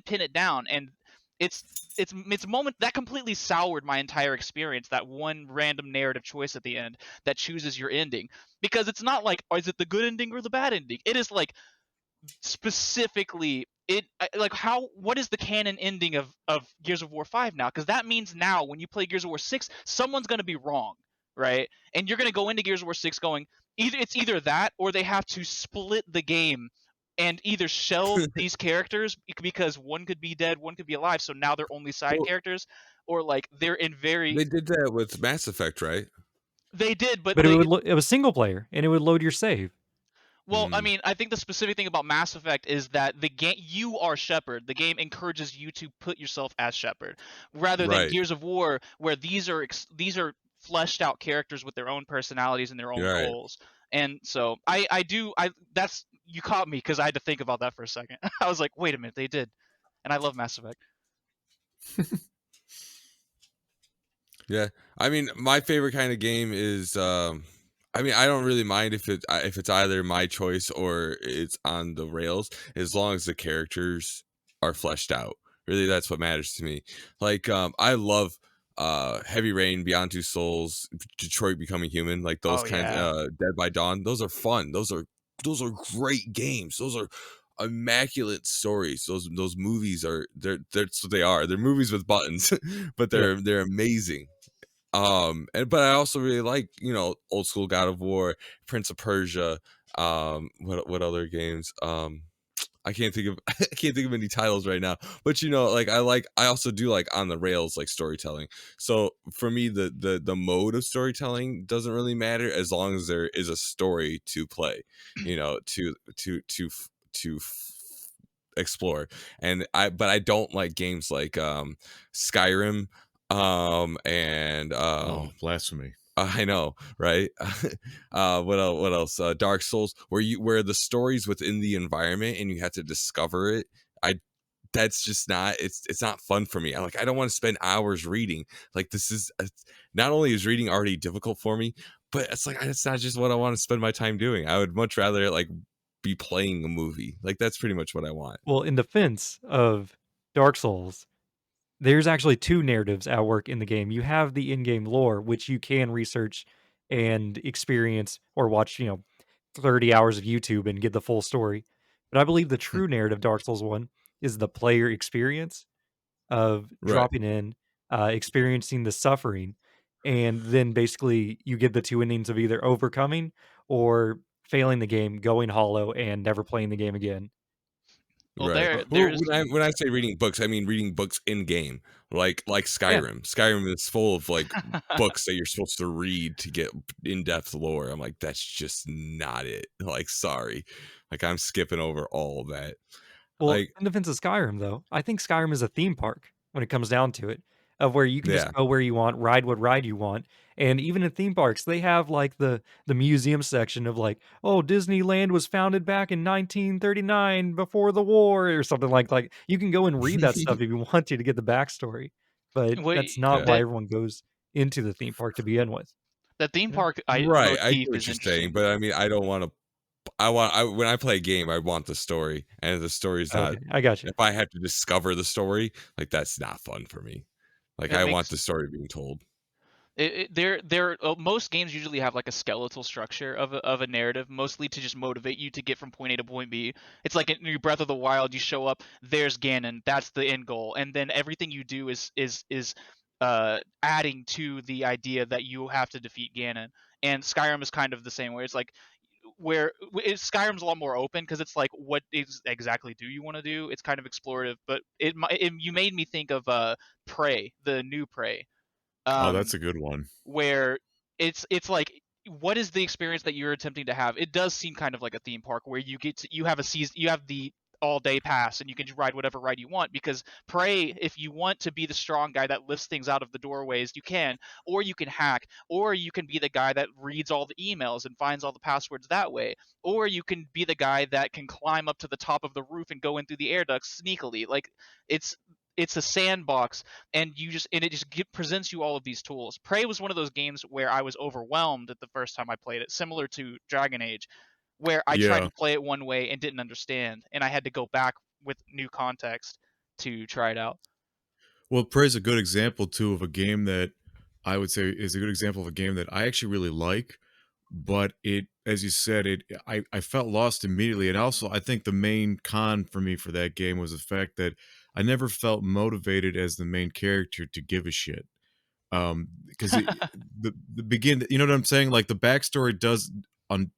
pin it down. And it's it's a moment that completely soured my entire experience, that one random narrative choice at the end that chooses your ending, because it's not like, is it the good ending or the bad ending? It is like specifically like how what is the canon ending of Gears of War 5 now? Because that means now when you play Gears of War 6, someone's going to be wrong, right? And you're going to go into Gears of War 6 going, either that or they have to split the game and either shelve these characters because one could be dead, one could be alive, so now they're only side Well, characters, or like they're in very they did that with Mass Effect, right? they did, but But it was single player, and it would load your save. well, I Mm. mean, I think the specific thing about Mass Effect is that the game you are Shepard. The game encourages you to put yourself as Shepard, rather than Right. Gears of War, where these are fleshed out characters with their own personalities and their own You're right. goals. And so I that's you caught me because I had to think about that for a second. I was like, wait a minute, they did, and I love Mass Effect. Yeah. I mean, my favorite kind of game is I mean, I don't really mind if it's either my choice or it's on the rails, as long as the characters are fleshed out. Really, that's what matters to me. Like I love Heavy Rain, Beyond Two Souls, Detroit Becoming Human, like those Oh kinds yeah. Dead by Dawn. Those are fun. Those are great games. Those are immaculate stories. Those movies they're that's what they are. They're movies with buttons, but Yeah. they're amazing. But I also really like, old school God of War, Prince of Persia. What other games? I can't think of I can't think of any titles right now. But I also do like on the rails like storytelling. So for me, the mode of storytelling doesn't really matter as long as there is a story to play, explore. But I don't like games like Skyrim, and Oh, blasphemy. I know, right? What else? Dark Souls, where the story's within the environment and you have to discover it. I That's just not, it's not fun for me. I don't want to spend hours reading. Like this is not only is reading already difficult for me, but it's not just what I want to spend my time doing. I would much rather like be playing a movie. Like that's pretty much what I want. Well, in defense of Dark Souls, there's actually 2 narratives at work in the game. You have the in-game lore, which you can research and experience or watch, 30 hours of YouTube and get the full story. But I believe the true narrative Dark Souls 1 is the player experience of Right. dropping in, experiencing the suffering, and then basically you get the 2 endings of either overcoming or failing the game, going hollow, and never playing the game again. Well, Right. Well, there's when I say reading books, I mean reading books in game, like Yeah. Skyrim. Skyrim is full of like books that you're supposed to read to get in depth lore. I'm like, that's just not it. Like, sorry, like I'm skipping over all of that. Well, Like, in defense of Skyrim, though, I think Skyrim is a theme park when it comes down to it, of where you can just yeah, go where you want, ride what ride you want. And even in theme parks, they have like the museum section of like, oh, Disneyland was founded back in 1939 before the war or something like you can go and read that stuff if you want to get the backstory. But that's wait, not yeah, why that everyone goes into the theme park to begin with. the theme You know? park right. I get motif what is you're saying, interesting. but I mean, I don't want to. When I play a game, I want the story, and if the story's not. Okay, I got you. If I have to discover the story, like that's not fun for me. Like It I want makes the story being told. most games usually have like a skeletal structure of a narrative, mostly to just motivate you to get from point A to point B. It's like in your Breath of the Wild, you show up, there's Ganon, that's the end goal, and then everything you do is adding to the idea that you have to defeat Ganon. And Skyrim is kind of the same way. It's like Skyrim's a lot more open because it's like, what exactly do you want to do? It's kind of explorative, but you made me think of Prey, the new Prey. Oh, that's Um, a good one. where it's like, what is the experience that you're attempting to have? It does seem kind of like a theme park where you have a season, you have the all day pass and you can just ride whatever ride you want. Because Prey, if you want to be the strong guy that lifts things out of the doorways, you can, or you can hack, or you can be the guy that reads all the emails and finds all the passwords that way, or you can be the guy that can climb up to the top of the roof and go in through the air ducts sneakily. Like, it's it's a sandbox, and it just presents you all of these tools. Prey was one of those games where I was overwhelmed at the first time I played it, similar to Dragon Age, where I tried Yeah. to play it one way and didn't understand, and I had to go back with new context to try it out. Well, Prey's a good example too of a game that I would say is a good example of a game that I actually really like, but it, as you said, I felt lost immediately. And also I think the main con for me for that game was the fact that I never felt motivated as the main character to give a shit. Because the begin, you know what I'm saying? Like the backstory does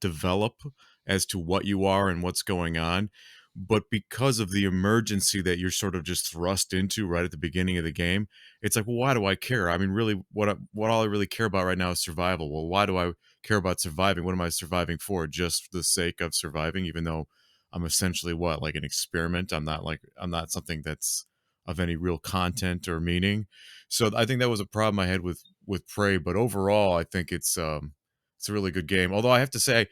develop as to what you are and what's going on, but because of the emergency that you're sort of just thrust into right at the beginning of the game, it's like, well, why do I care? I mean, really, what all I really care about right now is survival. Well, why do I care about surviving? What am I surviving for? Just for the sake of surviving, even though I'm essentially what, like an experiment. I'm not something that's of any real content or meaning. So I think that was a problem I had with Prey, but overall, I think it's a really good game. Although I have to say,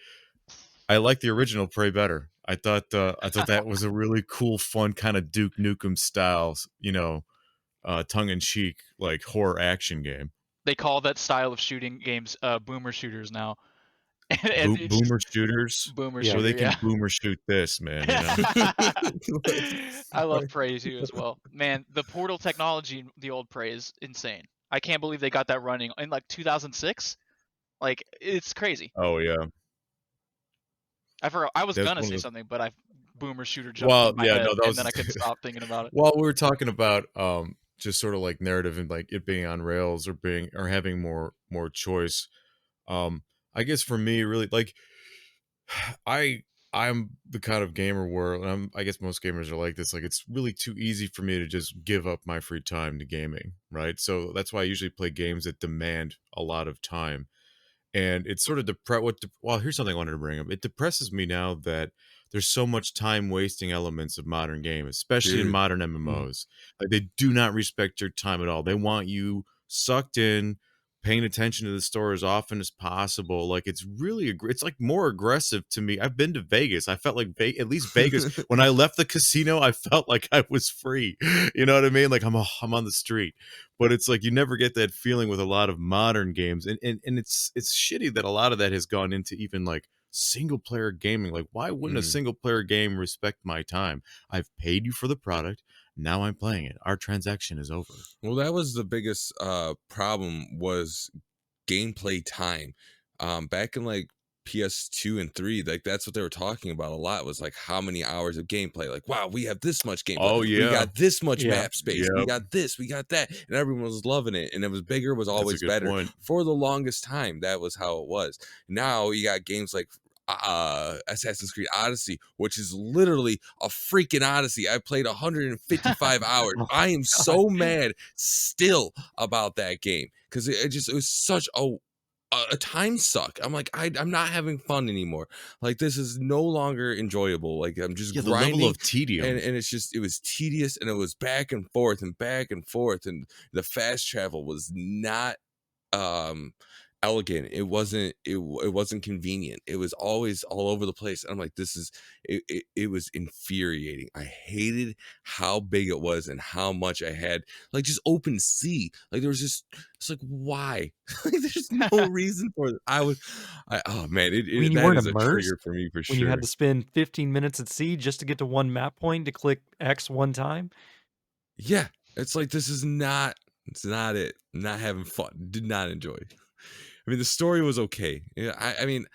I like the original Prey better. I thought that was a really cool, fun kind of Duke Nukem style, tongue in cheek like horror action game. They call that style of shooting games boomer shooters now. And it's just Boomer shooters. boomer Yeah. Well, they shooter, can yeah. boomer shoot this, man. You know. I love Prey too as well. Man, the portal technology in the old Prey is insane. I can't believe they got that running in like 2006. Like, it's crazy. Oh yeah, I forgot, I was that's gonna one say of the. something, but I boomer shooter jumped Well, in my yeah, head, no, that and was then I couldn't stop thinking about it. while we were talking about just sort of like narrative and like it being on rails or being or having more choice. Um, I guess for me, really like I I'm the kind of gamer where and I guess most gamers are like this. Like it's really too easy for me to just give up my free time to gaming, right? So that's why I usually play games that demand a lot of time. And it's sort of well, here's something I wanted to bring up. It depresses me now that there's so much time wasting elements of modern games, especially in Dude. modern MMOs. Like they do not respect your time at all. They want you sucked in, paying attention to the story as often as possible. Like it's really it's like more aggressive to me. I've been to Vegas. I felt like at least Vegas when I left the casino, I felt like I was free. You know what I mean? Like I'm on the street. But it's like you never get that feeling with a lot of modern games. And it's shitty that a lot of that has gone into even like single player gaming. Like why wouldn't a Mm. single player game respect my time? I've paid you for the product. Now I'm playing it. Our transaction is over. Well, that was the biggest problem was gameplay time. Back in like PS2 and 3, like that's what they were talking about a lot was like how many hours of gameplay. Like, wow, we have this much gameplay. Oh We yeah. got this much Yeah. map space. We Yep. got this, we got that. And everyone was loving it. And it was bigger was That's a always good better. point. For the longest time, that was how it was. Now you got games like Assassin's Creed Odyssey, which is literally a freaking Odyssey. I played 155 hours. Oh I am God. so mad still about that game because it was such a time suck. I'm like, I'm not having fun anymore. Like this is no longer enjoyable. Like I'm just Yeah, the level grinding of tedium. and it was tedious and it was back and back and forth and the fast travel was not um elegant. It wasn't convenient. It was always all over the place. I'm like, this is it was infuriating. I hated how big it was and how much I had like just open sea. Like there was just it's like why? Like there's no reason for it. Oh man, I mean, you that weren't is a immersed trigger for me for when you had sure. to spend 15 minutes at sea just to get to one map point to click X one time? Yeah. It's like this is not it's not it. Not having fun. Did not enjoy. I mean, the story was okay. Yeah, I mean,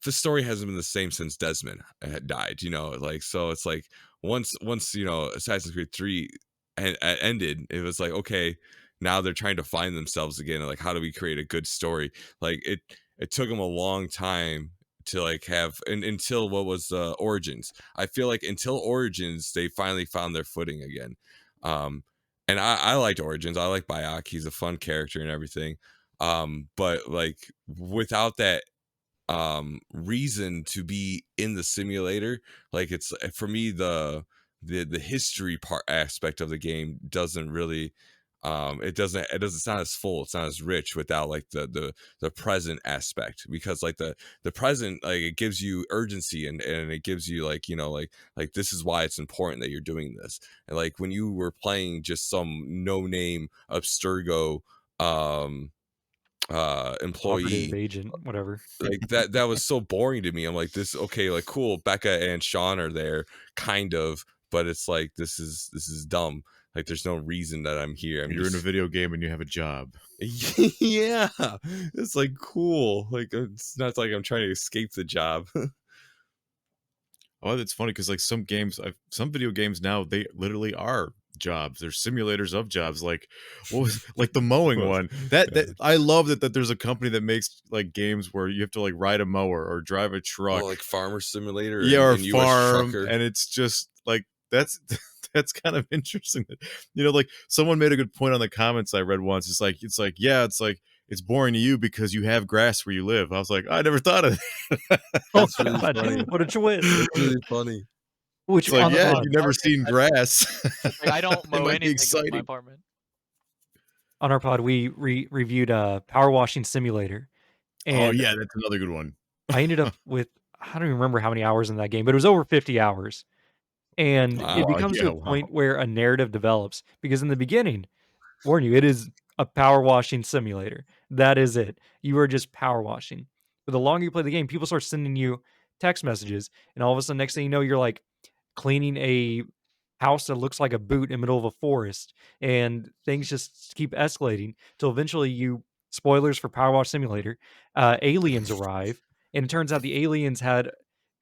the story hasn't been the same since Desmond had died, you know, like so it's like once you know Assassin's Creed 3 ended, it was like okay, now they're trying to find themselves again and like how do we create a good story? Like it took them a long time to like have until what was Origins. I feel like until Origins they finally found their footing again. Um and I liked Origins. I like Bayek. He's a fun character and everything. But like without that reason to be in the simulator, like it's for me the history part aspect of the game doesn't really it's not as full, it's not as rich without like the present aspect, because like the present, like it gives you urgency and it gives you like you know like this is why it's important that you're doing this. And like when you were playing just some no name abstergo Operative employee, agent, whatever. like that was so boring to me. I'm like, this okay, like cool, Becca and Sean are there kind of, but it's like this is dumb. Like there's no reason that I'm here. I'm You're in a just video game and you have a job. yeah, it's like cool. Like it's not like I'm trying to escape the job. Oh, that's funny because like some video games now they literally are jobs. They're simulators of jobs. Like what was like the mowing Well, one. That I love that there's a company that makes like games where you have to like ride a mower or drive a oh, truck. like Farmer Simulator Yeah, or and US farm, Trucker. and it's just like that's that's kind of interesting. You know, like someone made a good point on the comments I read once. It's like yeah, it's like it's boring to you because you have grass where you live. I was like, I never thought of that. Oh That's really God, funny. what a twist! That's really funny. Which It's like, On the yeah, if on you've apartment, never seen that's grass, like, I don't it mow might be anything in my exciting. apartment. our pod, we reviewed Power Washing Simulator, Oh and yeah, that's another good one. I ended up with I don't even remember how many hours in that game, but it was over 50 hours. And it Wow. Wow, becomes to yeah, a wow. point where a narrative develops because in the beginning, warn you, it is a power washing simulator. That is it. You are just power washing. But the longer you play the game, people start sending you text messages, and all of a sudden, next thing you know, you're like cleaning a house that looks like a boot in the middle of a forest, and things just keep escalating till eventually you spoilers for Power Wash Simulator, aliens arrive, and it turns out the aliens had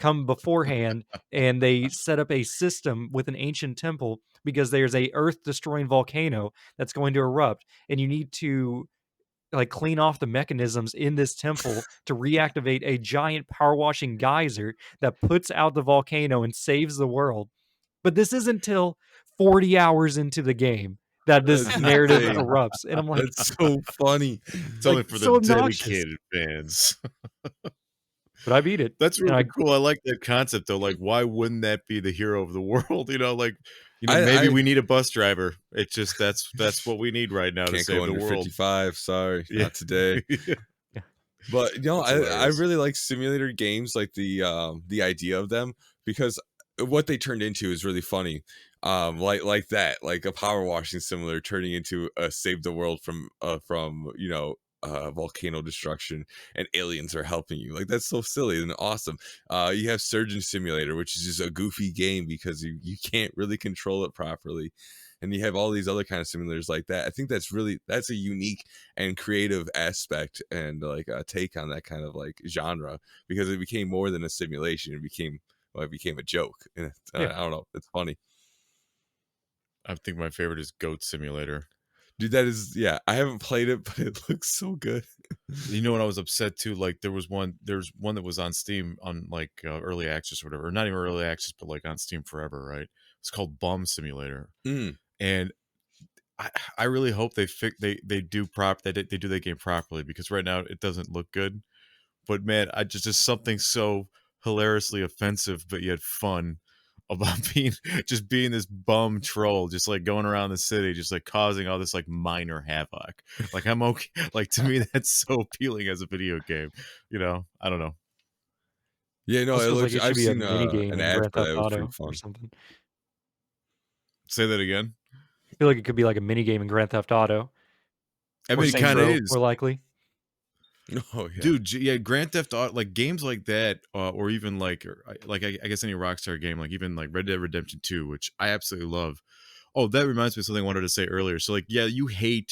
come beforehand, and they set up a system with an ancient temple because there's a earth-destroying volcano that's going to erupt, and you need to like clean off the mechanisms in this temple to reactivate a giant power washing geyser that puts out the volcano and saves the world. But this isn't till 40 hours into the game that this That's narrative insane. erupts. And I'm like, That's so funny. It's like only for the so obnoxious. dedicated fans. But I beat it. That's And really cool. I like that concept though. Like, why wouldn't that be the hero of the world? Like, maybe I we need a bus driver. It's just that's what we need right now to can't save go the under world. 55. Sorry, Yeah. not today. yeah. But That's I hilarious. really like simulator games, like the idea of them, because what they turned into is really funny. Like that, like a power washing simulator turning into a save the world from volcano destruction, and aliens are helping you. Like that's so silly and awesome. You have Surgeon Simulator, which is just a goofy game because you can't really control it properly. And you have all these other kind of simulators like that. I think that's a unique and creative aspect, and like a take on that kind of like genre, because it became more than a simulation. It became a joke. And I don't know. It's funny. I think my favorite is Goat Simulator. Dude, that is, yeah, I haven't played it, but it looks so good. You know what I was upset too? Like there's one that was on Steam on like early access or whatever, or not even early access, but like on Steam forever, right? It's called Bum Simulator, Mm. and I really hope they do they do that game properly, because right now it doesn't look good. But man, I just something so hilariously offensive but yet fun about being this bum troll, just like going around the city, just like causing all this like minor havoc. Like I'm okay. Like to me, that's so appealing as a video game. I don't know. Yeah, no, Almost it feels like looks. it should I've be a seen mini game an in ad Grand for that. Theft It was pretty Auto or fun. something. Say that again. I feel like it could be like a mini game in Grand Theft Auto I or mean, it Saints kind of Row, is. more likely. Oh yeah, Dude, yeah, Grand Theft Auto, like games like that, or even I guess any Rockstar game, like even like Red Dead Redemption 2, which I absolutely love. Oh, that reminds me of something I wanted to say earlier. So, like, yeah, it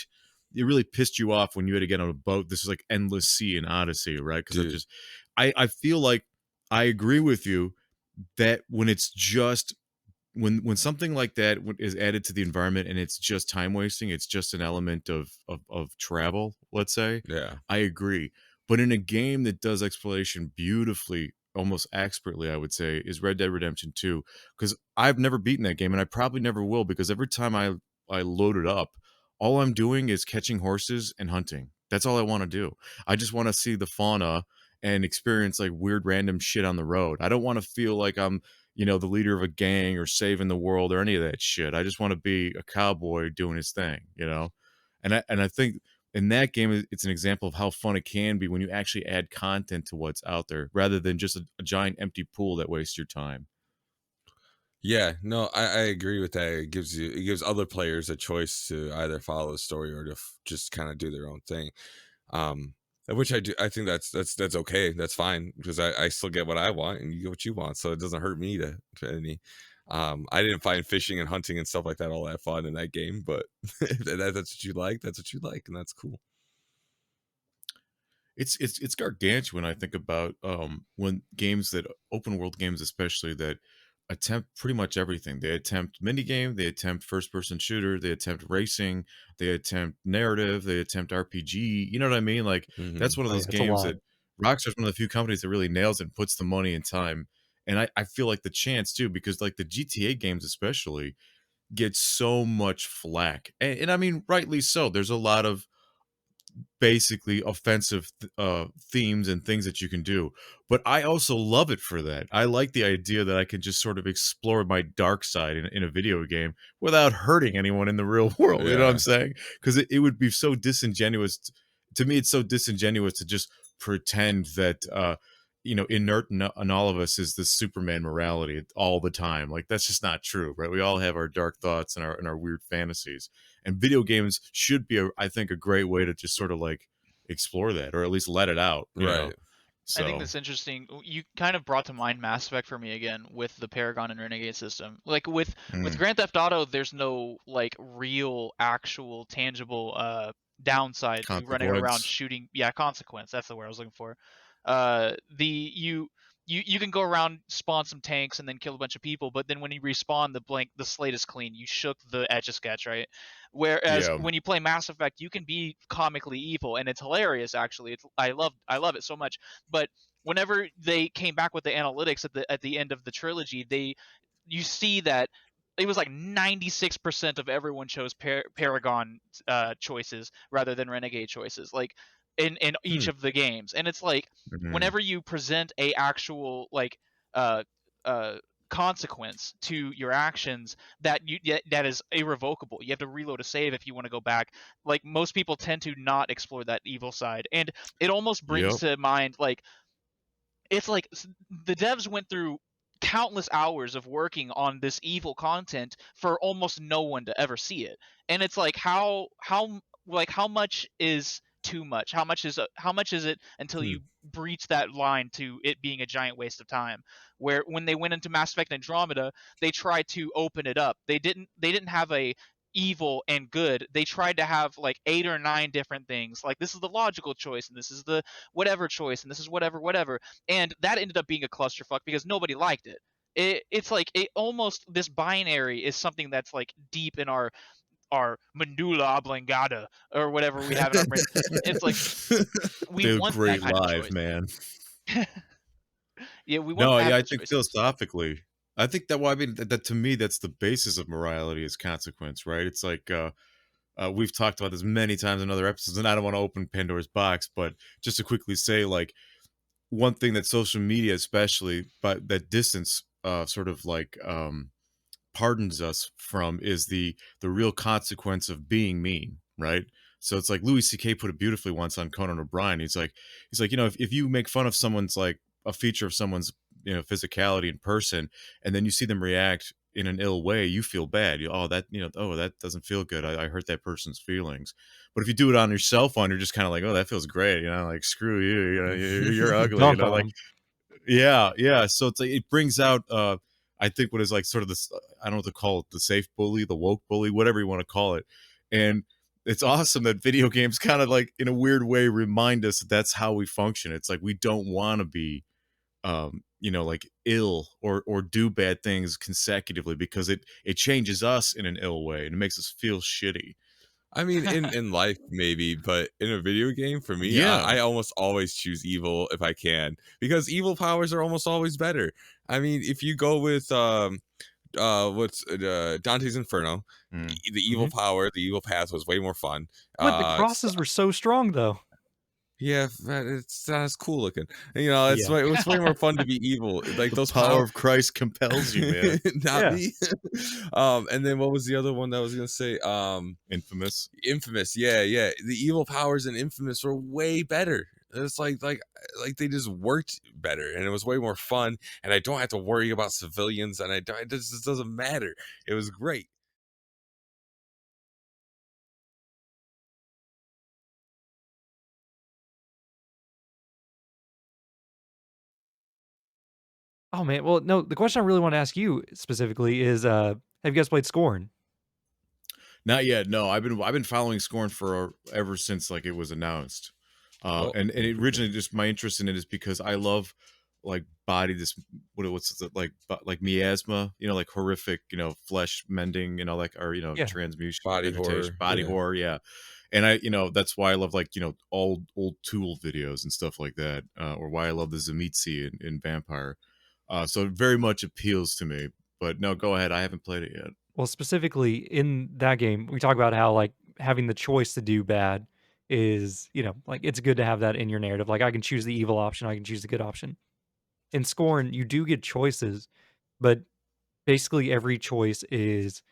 really pissed you off when you had to get on a boat. This is like endless sea in Odyssey, right? Because dude. I feel like I agree with you that when it's just when something like that is added to the environment and it's just time wasting, it's just an element of travel, let's say. Yeah, I agree. But in a game that does exploration beautifully, almost expertly, I would say, is Red Dead Redemption 2. Because I've never beaten that game and I probably never will, because every time I load it up, all I'm doing is catching horses and hunting. That's all I want to do. I just want to see the fauna and experience like weird random shit on the road. I don't want to feel like I'm the leader of a gang or saving the world or any of that shit. I just want to be a cowboy doing his thing. And I think in that game it's an example of how fun it can be when you actually add content to what's out there rather than just a giant empty pool that wastes your time. yeah. No, I agree with that. It gives other players a choice to either follow the story or to just kind of do their own thing. Which I do. I think that's okay. That's fine, because I still get what I want and you get what you want, so it doesn't hurt me to any. I didn't find fishing and hunting and stuff like that all that fun in that game, but if that's what you like, that's what you like, and that's cool. It's gargantuan when I think about when games that open world games, especially, that attempt pretty much everything. They attempt mini game, they attempt first person shooter, they attempt racing, they attempt narrative, they attempt RPG. You know what I mean? Like Hmm. that's one of Oh yeah, those it's a games lot. that Rockstar's one of the few companies that really nails it and puts the money and time. And I feel like the chance too, because like the GTA games especially get so much flack. And I mean rightly so. There's a lot of basically offensive themes and things that you can do, but I also love it for that. I like the idea that I can just sort of explore my dark side in a video game without hurting anyone in the real world, you know what I'm Yeah, saying? Because it would be so disingenuous to me. It's so disingenuous to just pretend that inert in all of us is this Superman morality all the time. Like that's just not true, right? We all have our dark thoughts and our weird fantasies, and video games should be I think a great way to just sort of like explore that, or at least let it out. right. I think So that's interesting. You kind of brought to mind Mass Effect for me again with the Paragon and Renegade system. Like with mm, Grand Theft Auto, there's no like real, actual, tangible downside to running around consequence. shooting. Yeah, consequence. That's the word I was looking for. The you can go around, spawn some tanks, and then kill a bunch of people, but then when you respawn, the slate is clean. You shook the Etch a Sketch, right? Whereas Yeah. when you play Mass Effect, you can be comically evil, and it's hilarious. Actually, I love it so much. But whenever they came back with the analytics at the end of the trilogy, you see that it was like 96% of everyone chose Paragon choices rather than Renegade choices, like in each Hmm. of the games. And it's like Mhm. whenever you present a actual like uh uh consequence to your actions that is irrevocable. You have to reload a save if you want to go back. Like most people tend to not explore that evil side, and it almost brings Yep. to mind like it's like the devs went through countless hours of working on this evil content for almost no one to ever see it. And it's like how much is too much? How much is it until Hmm. you breach that line to it being a giant waste of time? Where when they went into Mass Effect Andromeda, they tried to open it up. They didn't have a evil and good. They tried to have like 8 or 9 different things. Like this is the logical choice, and this is the whatever choice, and this is whatever, and that ended up being a clusterfuck because nobody liked it. It's like it almost this binary is something that's like deep in our medulla oblongata or whatever we have in our brains. It's like we They're want that great kind of live, choice. man. Yeah, we want No, to have yeah, I those think choices. philosophically, I think that well, I mean that to me that's the basis of morality is consequence, right? It's like we've talked about this many times in other episodes, and I don't want to open Pandora's box, but just to quickly say, like one thing that social media, especially, but that distance, sort of like pardons us from is the real consequence of being mean, right? So it's like Louis C.K. put it beautifully once on Conan O'Brien. He's like, if you make fun of someone's like a feature of someone's physicality in person, and then you see them react in an ill way, you feel bad. Oh, that doesn't feel good. I hurt that person's feelings. But if you do it on your cell phone, you're just kind of like, oh, that feels great. Like screw you. You're ugly. Dunk on Like them. yeah, yeah. So it's like it brings out I think what is like sort of this I don't know what to call it, the safe bully, the woke bully, whatever you want to call it. And it's awesome that video games kind of like in a weird way remind us that that's how we function. It's like we don't want to be like ill or do bad things consecutively because it changes us in an ill way and it makes us feel shitty. I mean, in life maybe, but in a video game, for me, Yeah. I almost always choose evil if I can, because evil powers are almost always better. I mean, if you go with what's Dante's Inferno, Mm. the evil Mhm. power, the evil path was way more fun. What? The crosses were so strong, though. Yeah, it's not as cool looking. Yeah. It was way more fun to be evil. Like The those power power, of Christ compels you, man. not Yeah. me. And then what was the other one that I was gonna say? Infamous. Infamous. Yeah, yeah. The evil powers in Infamous were way better. It's like they just worked better, and it was way more fun. And I don't have to worry about civilians, and it just doesn't matter. It was great. Oh, man. Well, no, the question I really wanna ask you specifically is, have you guys played Scorn? Not yet. No, I've been following Scorn for ever since like it was announced. Oh, And it okay. originally just my interest in it is because I love like body this what's it like miasma, like horrific, flesh mending and all that or Yeah. Body transmutation, horror. body Yeah. horror, yeah. And I that's why I love like, old Tool videos and stuff like that. Or why I love the Zemitzi in Vampire. So it very much appeals to me. But no, go ahead. I haven't played it yet. Well, specifically in that game, we talk about how, like, having the choice to do bad is, like, it's good to have that in your narrative. Like, I can choose the evil option, I can choose the good option. In Scorn, you do get choices, but basically every choice is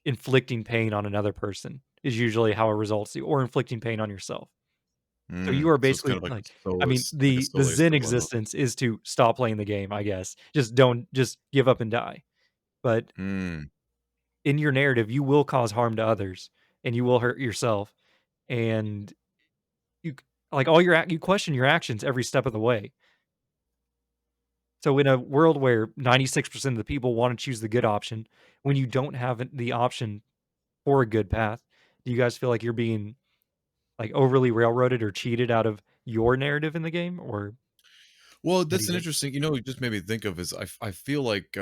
inflicting pain on another person, is usually how it results to, or inflicting pain on yourself. So you are So it's kind basically of like like, a I mean, soulless, the Zen dilemma. existence is to stop playing the game, I guess. Just give up and die. But Mm. in your narrative, you will cause harm to others and you will hurt yourself. And you like all you question your actions every step of the way. So in a world where 96% of the people want to choose the good option, when you don't have the option for a good path, do you guys feel like you're being like overly railroaded or cheated out of your narrative in the game or Well, What do that's you an think? interesting, it just made me think of is I feel like,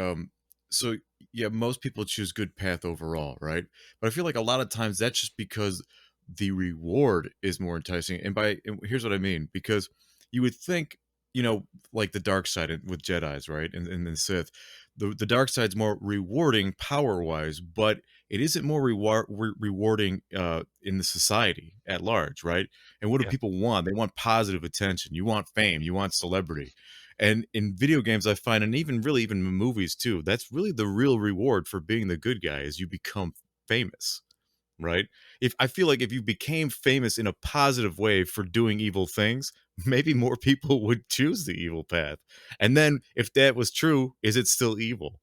so yeah, most people choose good path overall, right? But I feel like a lot of times that's just because the reward is more enticing. And here's what I mean, because you would think, like the dark side with Jedi's, right? And the Sith, the dark side's more rewarding power wise, but it isn't more rewarding in the society at large, right? And what do Yeah. people want? They want positive attention. You want fame. You want celebrity. And in video games, I find, and even in movies too, that's really the real reward for being the good guy is you become famous, right? If I feel like if you became famous in a positive way for doing evil things, maybe more people would choose the evil path. And then if that was true, is it still evil?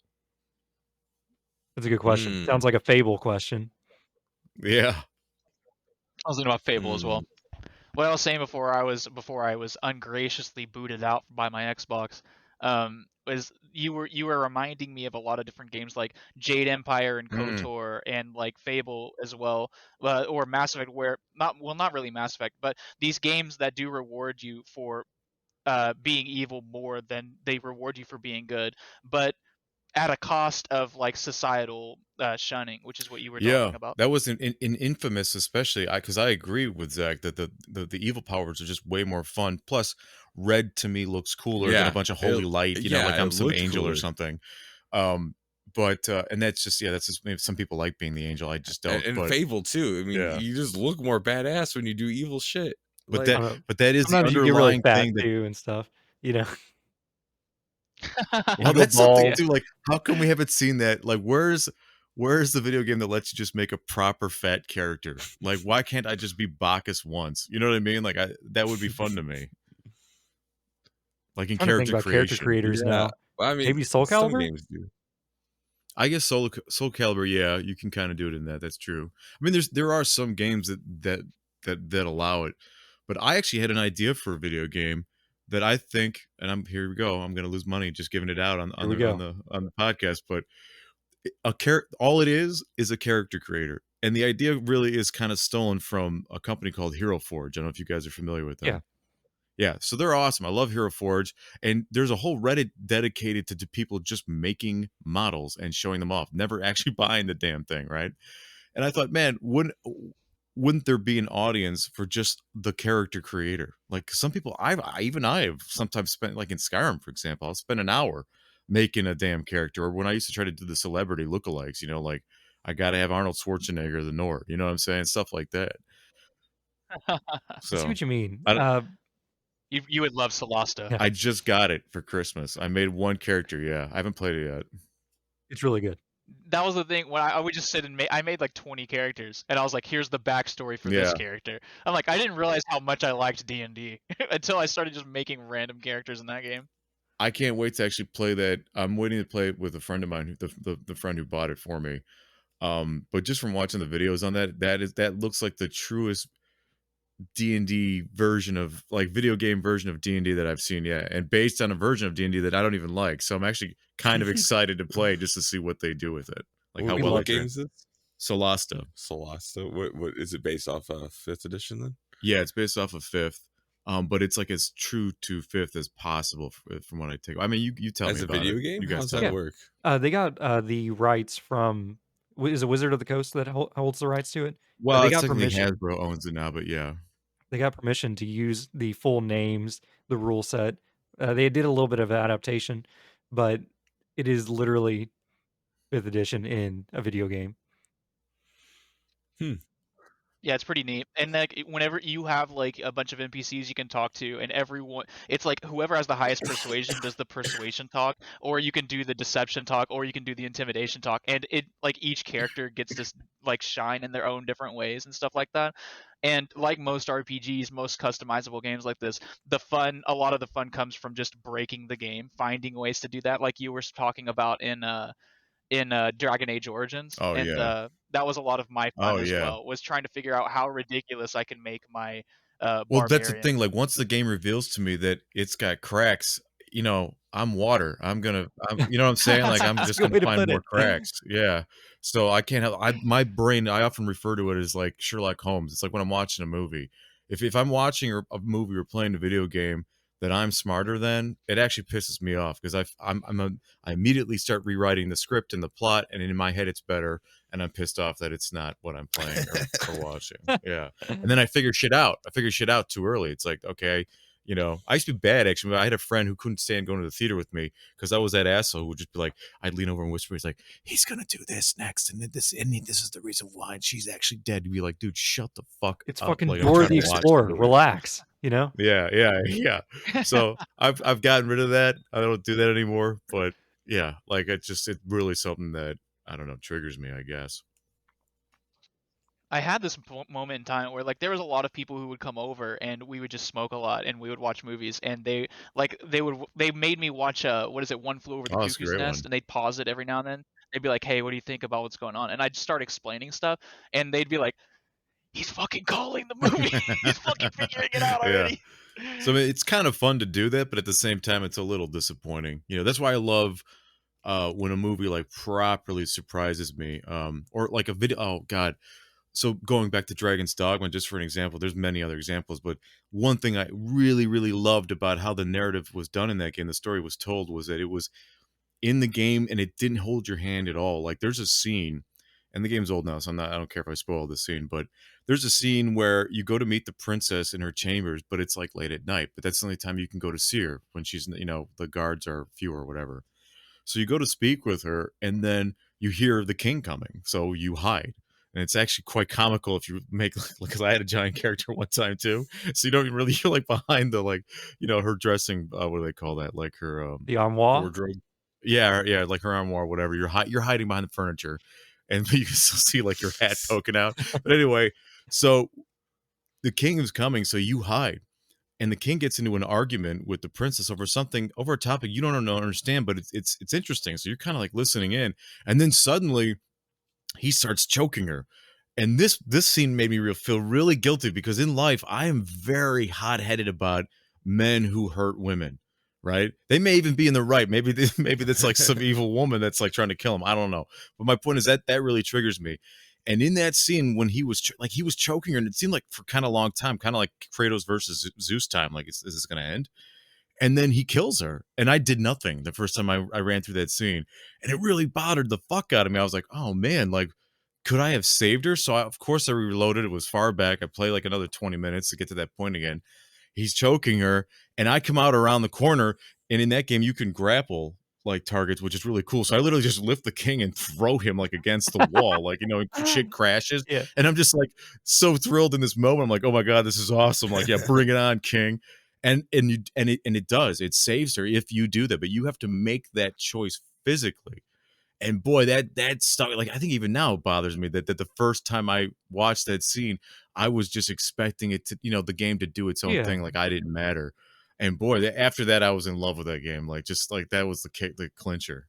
That's a good question. Mm, Sounds like a Fable question. Yeah. I was thinking about Fable as mm. well. What I was saying before I was ungraciously booted out by my Xbox, was you were reminding me of a lot of different games like Jade Empire and Mm. KOTOR and like Fable as well, or Mass Effect, where not really Mass Effect, but these games that do reward you for being evil more than they reward you for being good, but at a cost of like societal shunning, which is what you were talking Yeah, about. that was in Infamous, especially. Because I agree with Zach that the evil powers are just way more fun. Plus, red to me looks cooler than a Yeah, bunch of holy light. Like it I'm some looked angel or cooler. something. Um, but and that's just, yeah, that's just, maybe some people like being the angel. I just don't. And But Fable too. I mean, yeah, you just look more badass when you do evil shit. but Like, that I don't know. but that is the Sometimes you get really underlying fat thing that. too and stuff, you know, and Well, you go that's something Yeah. bald. too. Like, how come we haven't seen that? Like, where's the video game that lets you just make a proper fat character? Like, why can't I just be Bacchus once? You know what I mean? Like, that would be fun to me. Like in Trying to think character about character creation. creators yeah. now. Well, I mean, Maybe Soul some Calibur? games do. I guess Soul Calibur, yeah, you can kind of do it in that. That's true. I mean, there are some games that allow it, but I actually had an idea for a video game that I think, and here we go. I'm gonna lose money just giving it out on Here on we the on go. the on the podcast, but all it is a character creator, and the idea really is kind of stolen from a company called Hero Forge. I don't know if you guys are familiar with Yeah. them. Yeah, so they're awesome. I love Hero Forge, and there's a whole Reddit dedicated to people just making models and showing them off, never actually buying the damn thing, right? And I thought, man, wouldn't there be an audience for just the character creator? Like some people, I've sometimes spent, like in Skyrim, for example, I'll spend an hour making a damn character. Or when I used to try to do the celebrity lookalikes, like I got to have Arnold Schwarzenegger, the Nord, you know what I'm saying, stuff like that. I see So what you mean. I You would love Solasta. Yeah, I just got it for Christmas. I made one character. Yeah, I haven't played it yet. it's really good. That was the thing when I would just sit and I made like 20 characters, and I was like, here's the backstory for this Yeah, character. I'm like, I didn't realize how much I liked D&D until I started just making random characters in that game. I can't wait to actually play that. I'm waiting to play it with a friend of mine, the friend who bought it for me. But just from watching the videos on that looks like the truest D&D version of, like, video game version of D&D that I've seen yet, and based on a version of D&D that I don't even like. So I'm actually kind of excited to play just to see what they do with it, like how We well What they love game train. is this? Solasta. Solasta. What is it based off of? 5th edition then? Yeah, it's based off of fifth. But it's like as true to fifth as possible from what I take. I mean, you tell me As a about it. video game? You guys How's tell that Yeah. me. work? They got the rights from is it Wizard of the Coast that holds the rights to it? Well, They it's got technically permission. Hasbro owns it now, but yeah. They got permission to use the full names, the rule set. They did a little bit of adaptation, but it is literally 5th edition in a video game. Hmm. Yeah, it's pretty neat. And like whenever you have like a bunch of NPCs you can talk to, and everyone, it's like whoever has the highest persuasion does the persuasion talk, or you can do the deception talk, or you can do the intimidation talk, and it like each character gets this like shine in their own different ways and stuff like that. And like most RPGs, most customizable games like this, a lot of the fun comes from just breaking the game, finding ways to do that, like you were talking about in Dragon Age Origins, Oh and yeah. that was a lot of my fun Oh as yeah. well. Was trying to figure out how ridiculous I can make my Well, that's the thing. barbarian. Like once the game reveals to me that it's got cracks, I'm water. You know what I'm saying? Like I'm That's a just good gonna way to find put more it. cracks. Yeah. So I can't have my brain. I often refer to it as like Sherlock Holmes. It's like when I'm watching a movie. If I'm watching a movie or playing a video game, that I'm smarter than, it actually pisses me off because I immediately start rewriting the script and the plot, and in my head it's better, and I'm pissed off that it's not what I'm playing or watching. Yeah, and then I figure shit out. I figure shit out too early. It's like, okay, I used to be bad actually. I had a friend who couldn't stand going to the theater with me because I was that asshole who would just be like, I'd lean over and whisper, he's like, he's gonna do this next, and this is the reason why, and she's actually dead. You'd be like, dude, shut the fuck It's up. fucking Like, I'm Dora trying the to watch the Explorer. movie. Relax, you know? Yeah, yeah. So I've gotten rid of that. I don't do that anymore. But yeah, like it's really something that, I don't know, triggers me, I guess. I had this moment in time where like there was a lot of people who would come over and we would just smoke a lot and we would watch movies, and they made me watch what is it, One Flew Over the Oh, that's a Cuckoo's great Nest, one. and they'd pause it every now and then. They'd be like, "Hey, what do you think about what's going on?" And I'd start explaining stuff, and they'd be like, "He's fucking calling the movie. He's fucking figuring it out Yeah. already." So I mean, it's kind of fun to do that, but at the same time, it's a little disappointing. That's why I love when a movie like properly surprises me, or like a video. Oh God. So going back to Dragon's Dogma, just for an example, there's many other examples, but one thing I really, really loved about how the narrative was done in that game, the story was told, was that it was in the game and it didn't hold your hand at all. Like there's a scene, and the game's old now, so I don't care if I spoil the scene, but there's a scene where you go to meet the princess in her chambers, but it's like late at night, but that's the only time you can go to see her, when she's, the guards are few or whatever. So you go to speak with her, and then you hear the king coming. So you hide. And it's actually quite comical if you make, because I had a giant character one time too. So you don't really, you're like behind the, like, her dressing, what do they call that? Like her The armoire? wardrobe. Yeah, yeah, like her armoire, whatever. You're hiding behind the furniture, and you can still see like your hat poking out. But anyway, so the king is coming, so you hide, and the king gets into an argument with the princess over something, over a topic you don't understand, but it's interesting. So you're kind of like listening in, and then suddenly he starts choking her. And this scene made me feel really guilty, because in life I am very hot-headed about men who hurt women, right? They may even be in the right. Maybe maybe that's like some evil woman that's like trying to kill him. I don't know. But my point is that really triggers me. And in that scene, when he was he was choking her, and it seemed like for kind of a long time, kind of like Kratos versus Zeus time, like, is this going to end? And then he kills her, and I did nothing the first time I ran through that scene, and it really bothered the fuck out of me. I was like, oh man, like, could I have saved her? So of course I reloaded. It was far back. I played like another 20 minutes to get to that point again. He's choking her, and I come out around the corner, and in that game you can grapple like targets, which is really cool. So I literally just lift the king and throw him like against the wall, like, shit crashes. Yeah. And I'm just like so thrilled in this moment. I'm like, oh my God, this is awesome. Like, yeah, bring it on, king. And it does. It saves her if you do that, but you have to make that choice physically. And boy, that stuff, like, I think even now it bothers me that the first time I watched that scene, I was just expecting it to, the game to do its own Yeah. thing, like I didn't matter. And boy, after that, I was in love with that game. Like, just like that was the clincher,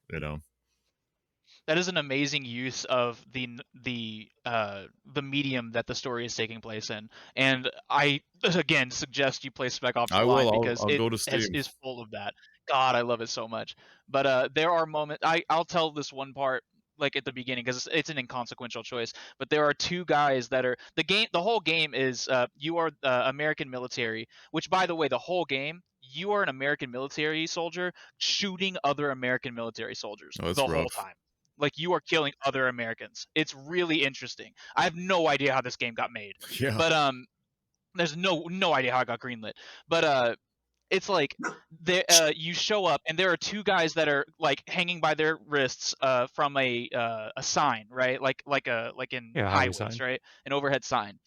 That is an amazing use of the medium that the story is taking place in, and I again suggest you play Spec Ops: The I will. Line, because I'll it go to Steam. is full of that. God, I love it so much. But there are moments. I'll tell this one part like at the beginning, because it's an inconsequential choice. But there are two guys that are the game. The whole game is you are American military, which, by the way, the whole game you are an American military soldier shooting other American military soldiers Oh, that's the whole rough. time. Like, you are killing other Americans. It's really interesting. I have no idea how this game got made, Yeah. but there's no idea how it got greenlit. But it's like you show up and there are two guys that are like hanging by their wrists from a sign, right? Like in Yeah, highway highways, sign. right? An overhead sign.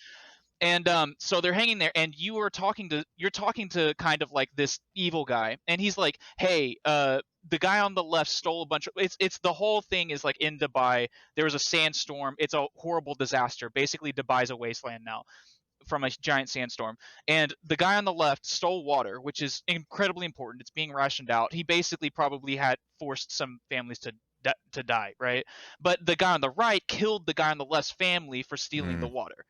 And so they're hanging there, and you're talking to kind of like this evil guy, and he's like, hey, the guy on the left stole a bunch of it's the whole thing is like in Dubai. There was a sandstorm. It's a horrible disaster. Basically, Dubai's a wasteland now from a giant sandstorm. And the guy on the left stole water, which is incredibly important. It's being rationed out. He basically probably had forced some families to die, right? But the guy on the right killed the guy on the left's family for stealing the Mm. water,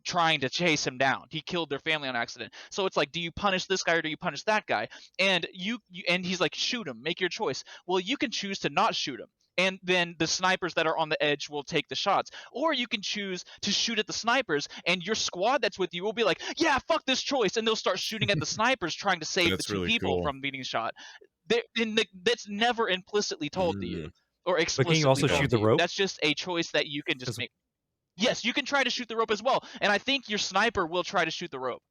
trying to chase him down. He killed their family on accident. So it's like, do you punish this guy or do you punish that guy? And and he's like, shoot him, make your choice. Well, you can choose to not shoot him. and then the snipers that are on the edge will take the shots. Or you can choose to shoot at the snipers, and your squad that's with you will be like, yeah, fuck this choice, and they'll start shooting at the snipers trying to save the That's two really people cool. from being shot. That's never implicitly told to you Mm. or But can you explicitly also Yeah. shoot told to the you. rope? That's just a choice that you can just 'Cause make. Yes, you can try to shoot the rope as well, and I think your sniper will try to shoot the rope.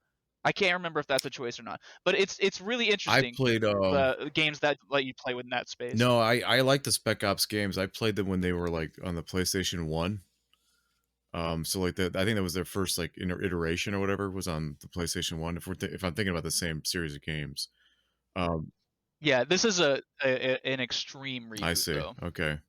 I can't remember if that's a choice or not, but it's really I interesting, played, the games that let you play within that space. no, I like the Spec Ops games. I played them when they were, like, on the PlayStation 1. So, like, I think that was their first, like, iteration or whatever was on the PlayStation 1, if I'm thinking about the same series of games. Um, Yeah, this is an extreme I reboot see, though. okay.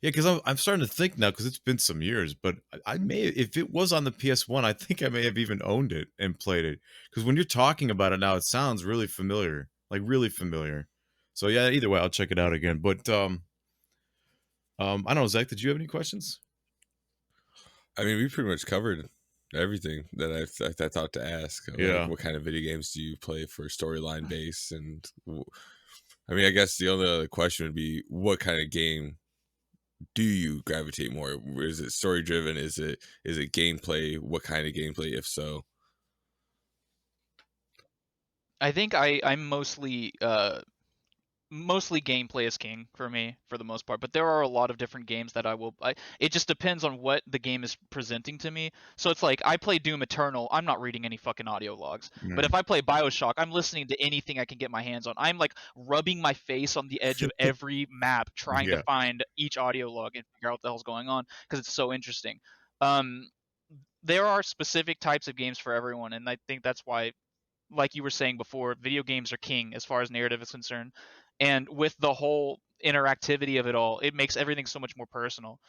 Yeah, because I'm starting to think now, because it's been some years, but I may, if it was on the PS1, I think I may have even owned it and played it. Because when you're talking about it now, it sounds really familiar, like really familiar. So yeah, either way, I'll check it out again. But I don't know, Zach, did you have any questions? I mean, we pretty much covered everything that I thought to ask. Like, Yeah. what kind of video games do you play for storyline base? And I mean, I guess the only other question would be, what kind of game do you gravitate more? Is it story driven? Is it gameplay? What kind of gameplay, if so? I think I'm mostly gameplay is king for me for the most part, but there are a lot of different games that it just depends on what the game is presenting to me. So it's like, I play Doom Eternal, I'm not reading any fucking audio logs. But if Mm. I play BioShock, I'm listening to anything I can get my hands on. I'm like rubbing my face on the edge of every map trying to Yeah. find each audio log and figure out what the hell's going on, because it's so interesting. um there are specific types of games for everyone, and I think that's why, like you were saying before, video games are king as far as narrative is concerned. And with the whole interactivity of it all, it makes everything so much more personal.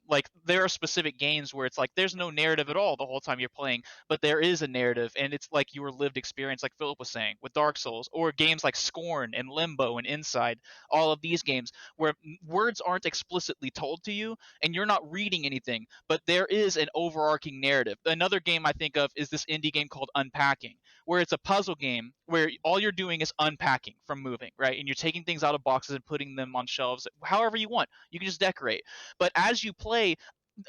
Like, there are specific games where it's like there's no narrative at all the whole time you're playing, but there is a narrative, and it's like your lived experience, like Philip was saying with Dark Souls, or games like Scorn and Limbo and Inside. All of these games where words aren't explicitly told to you and you're not reading anything, but there is an overarching narrative. Another game I think of is this indie game called Unpacking, where it's a puzzle game where all you're doing is unpacking from moving, right? And you're taking things out of boxes and putting them on shelves however you want. You can just decorate. But as you play,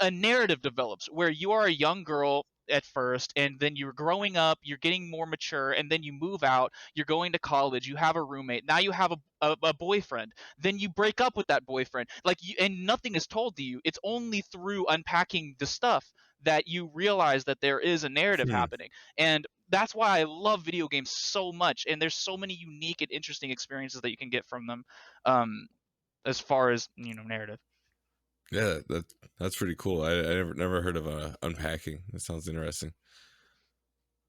a narrative develops where you are a young girl at first, and then you're growing up, you're getting more mature, and then you move out, you're going to college, you have a roommate, now you have a boyfriend, then you break up with that boyfriend, like you, and nothing is told to you. It's only through unpacking the stuff that you realize that there is a narrative Hmm. happening. And that's why I love video games so much, and there's so many unique and interesting experiences that you can get from them, as far as, narrative. Yeah, that's pretty cool. I never heard of unpacking. That sounds interesting.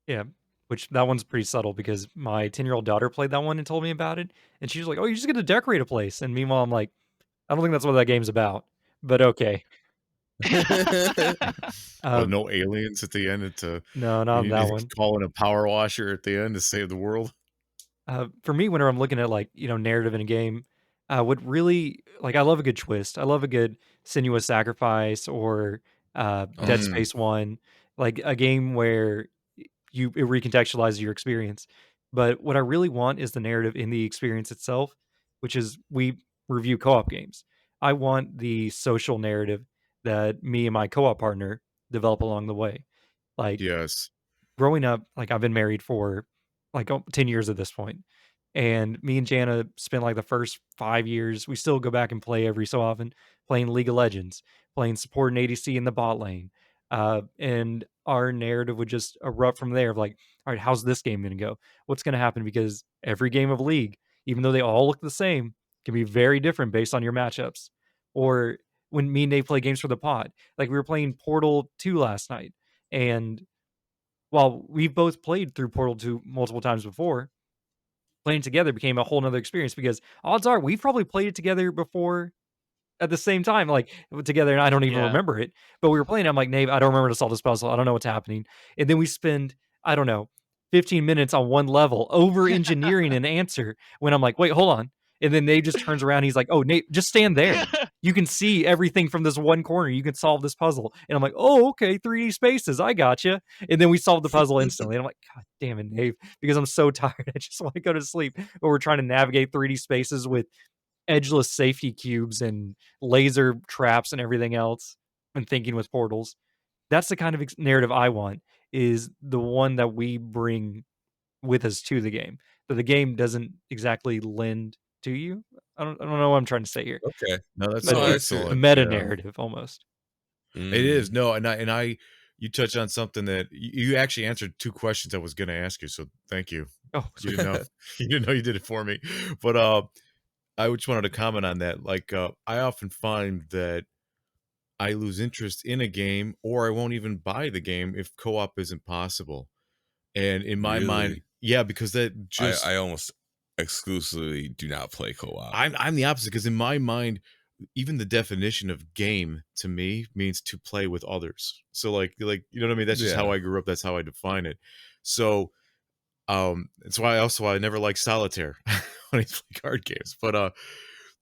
Yeah, which that one's pretty subtle because my 10-year-old daughter played that one and told me about it, and she was like, "Oh, you're just gonna decorate a place," and meanwhile, I'm like, "I don't think that's what that game's about," but okay. Oh, Um, no aliens at the end to no, not you on need that to one. call in a power washer at the end to save the world? For me, whenever I'm looking at, like, narrative in a game, what really like, I love a good twist. I love a good Sinuous Sacrifice or, Dead Oh, Mm, Space 1, like, a game where it recontextualizes your experience. But what I really want is the narrative in the experience itself, which is we review co-op games. I want the social narrative that me and my co-op partner develop along the way. Like, yes. growing up, like, I've been married for, like, 10 years at this point, and me and Jana spent, like, the first 5 years we still go back and play every so often, playing League of Legends, playing support and ADC in the bot lane, and our narrative would just erupt from there of, like, "Alright, how's this game gonna go? What's gonna happen?" Because every game of League, even though they all look the same, can be very different based on your matchups. Or when me and Nate play games for the pod, like, we were playing Portal 2 last night, and while we've both played through Portal 2 multiple times before, playing together became a whole nother experience because odds are we've probably played it together before at the same time, like, together, and I don't even Yeah. remember it, but we were playing, I'm like, "Nave, I don't remember to solve this puzzle, I don't know what's happening," and then we spend, I don't know, 15 minutes on one level over-engineering an answer when I'm like, "Wait, hold on," and then Nate just turns around, he's like, "Oh, Nate, just stand there. You can see everything from this one corner, you can solve this puzzle," and I'm like, "Oh, okay, 3D spaces, I gotcha," and then we solved the puzzle instantly, and I'm like, "God damn it, Nave," because I'm so tired, I just wanna go to sleep, but we're trying to navigate 3D spaces with edgeless safety cubes and laser traps and everything else, and thinking with portals. That's the kind of narrative I want, is the one that we bring with us to the game. That the game doesn't exactly lend to you. I don't know what I'm trying to say here, Okay. No, that's but No, so I it's see. the excellent. meta Yeah. narrative almost. It is. Mm. No, and I you touched on something that you actually answered two questions I was going to ask you, so thank you. Oh, You sweet. didn't know you didn't know you did it for me. But I just wanted to comment on that. Like I often find that I lose interest in a game or I won't even buy the game if co-op isn't possible. And in my mind, Really? yeah, because that just I almost exclusively do not play co-op. I'm the opposite because in my mind, even the definition of game to me means to play with others. So like you know what I mean? That's just how Yeah. I grew up. That's how I define it. So that's why also I never like solitaire when I play card games. But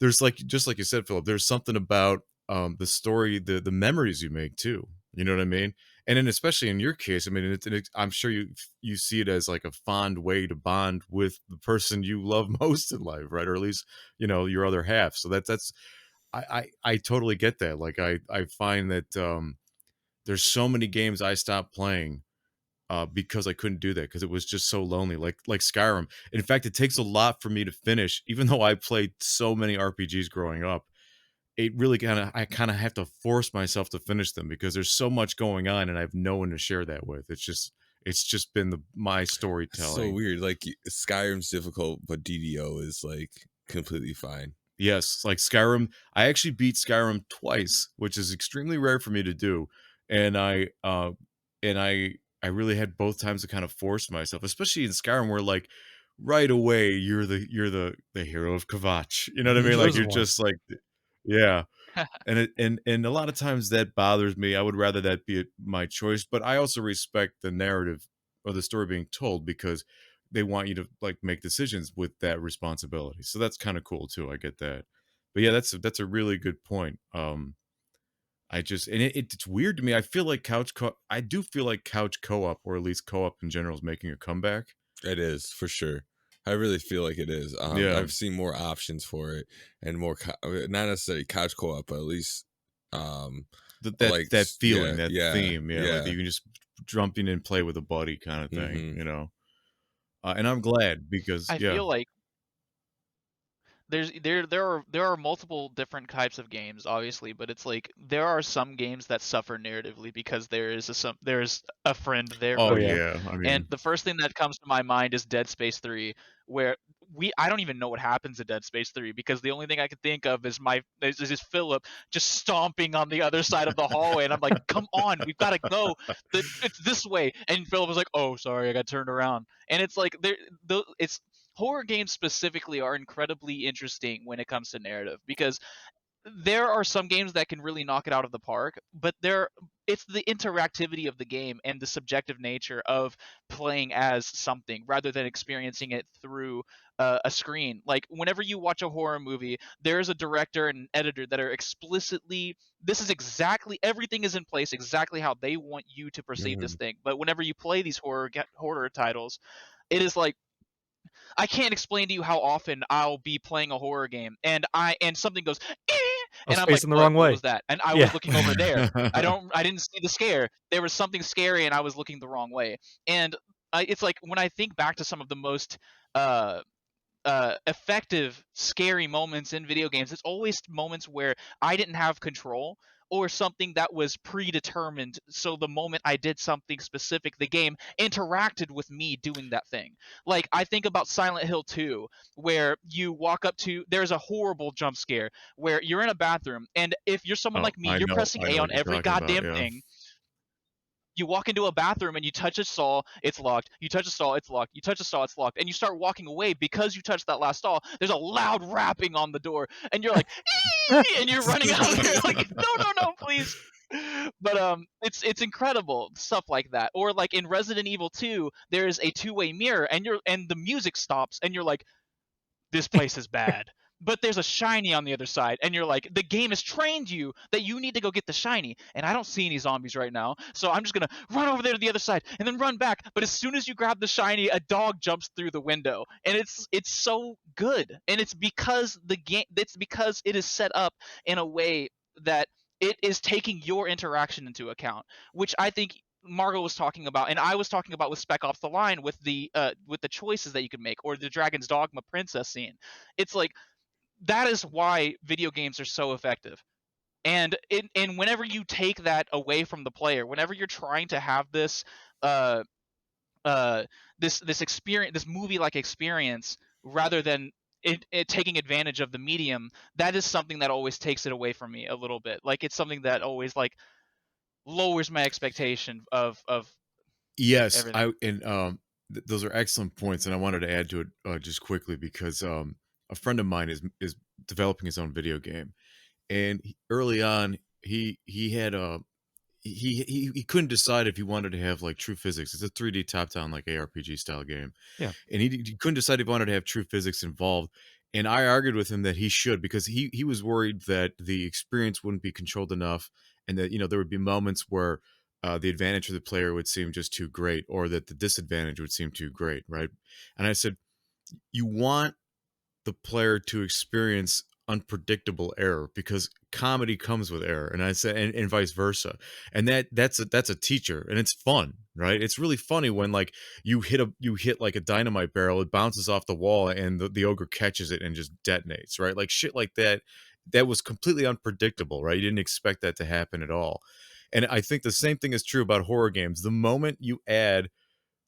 there's like just like you said, Philip, there's something about the story, the memories you make too. You know what I mean? And then especially in your case, I mean, I'm sure you see it as like a fond way to bond with the person you love most in life, right? Or at least your other half. So that's I totally get that. Like I find that there's so many games I stopped playing because I couldn't do that because it was just so lonely. Like Skyrim. In fact, it takes a lot for me to finish, even though I played so many RPGs growing up. It really I kind of have to force myself to finish them because there's so much going on and I have no one to share that with. It's just been my It's so storytelling. weird. Like Skyrim's difficult, but DDO is like completely fine. Yes, like Skyrim. I actually beat Skyrim twice, which is extremely rare for me to do. And I really had both times to kind of force myself, especially in Skyrim where like right away you're the hero of Kvatch. You know what I The mean? Like chosen you're one. just like yeah. And a lot of times that bothers me. I would rather that be my choice, but I also respect the narrative or the story being told because they want you to like make decisions with that responsibility. So that's kind of cool too. I get that. But yeah, that's a really good point. I just and it's weird to me. I do feel like couch co-op or at least co-op in general is making a comeback. It is for sure. I really feel like it is. Yeah. I've seen more options for it and more, not necessarily couch co-op, but at least, um, That that like that feeling, yeah, that yeah, theme, yeah, like that yeah. you can just jump in and play with a buddy kind of thing, Hmm. and I'm glad because I yeah. feel like there are multiple different types of games, obviously, but it's like there are some games that suffer narratively because there's a friend there Oh Oh for yeah. you. yeah, I And mean, the first thing that comes to my mind is Dead Space 3, where I don't even know what happens in Dead Space 3 because the only thing I can think of is Philip just stomping on the other side of the hallway, and I'm like, come on, we've got to go. It's this way, and Philip was like, oh, sorry, I got turned around, and it's like it's horror games specifically are incredibly interesting when it comes to narrative because there are some games that can really knock it out of the park, but it's the interactivity of the game and the subjective nature of playing as something rather than experiencing it through a screen. Like whenever you watch a horror movie, there's a director and an editor that are explicitly, this is exactly, everything is in place exactly how they want you to perceive this Hmm. thing. But whenever you play these horror titles, it is like, I can't explain to you how often I'll be playing a horror game and something goes I was and I'm like, facing the wrong what way. was that? And I was Yeah. looking over there. I didn't see the scare. There was something scary and I was looking the wrong way. And it's like when I think back to some of the most uh effective, scary moments in video games, it's always moments where I didn't have control or something that was predetermined. So the moment I did something specific, the game interacted with me doing that thing. Like I think about Silent Hill 2, where you walk up to, there's a horrible jump scare where you're in a bathroom, and if you're someone oh, like me, you're pressing I A know on what you're every talking about. goddamn Yeah. thing. You walk into a bathroom and you touch a stall, it's locked. You touch a stall, it's locked. You touch a stall, it's locked. And you start walking away because you touched that last stall. There's a loud rapping on the door, and you're like, "Ee!" and you're running out of there like, no, no, no, please. But it's incredible stuff like that. Or like in Resident Evil 2, there is a two-way mirror, and the music stops, and you're like, this place is bad. but there's a shiny on the other side, and you're like, the game has trained you that you need to go get the shiny, and I don't see any zombies right now, so I'm just gonna run over there to the other side and then run back. But as soon as you grab the shiny, a dog jumps through the window, and it's so good, and it's because it is set up in a way that it is taking your interaction into account, which I think Margot was talking about, and I was talking about with Spec Ops: The Line with the choices that you can make, or the Dragon's Dogma princess scene. It's like that is why video games are so effective. And whenever you take that away from the player, whenever you're trying to have this uh this experience, this movie like experience, rather than it taking advantage of the medium, that is something that always takes it away from me a little bit. Like, it's something that always like lowers my expectation of Yes, everything. I and those are excellent points, and I wanted to add to it just quickly because a friend of mine is developing his own video game, and early on he had a he couldn't decide if he wanted to have like true physics. It's a 3D top down like ARPG style game, Yeah. and he couldn't decide if he wanted to have true physics involved. And I argued with him that he should, because he was worried that the experience wouldn't be controlled enough, and that there would be moments where the advantage of the player would seem just too great, or that the disadvantage would seem too great, right? And I said, you want the player to experience unpredictable error, because comedy comes with error, and I said, and vice versa, and that's a teacher, and it's fun, right? It's really funny when like you hit like a dynamite barrel, it bounces off the wall, and the ogre catches it and just detonates, right? Like shit like that, that was completely unpredictable, right? You didn't expect that to happen at all. And I think the same thing is true about horror games. The moment you add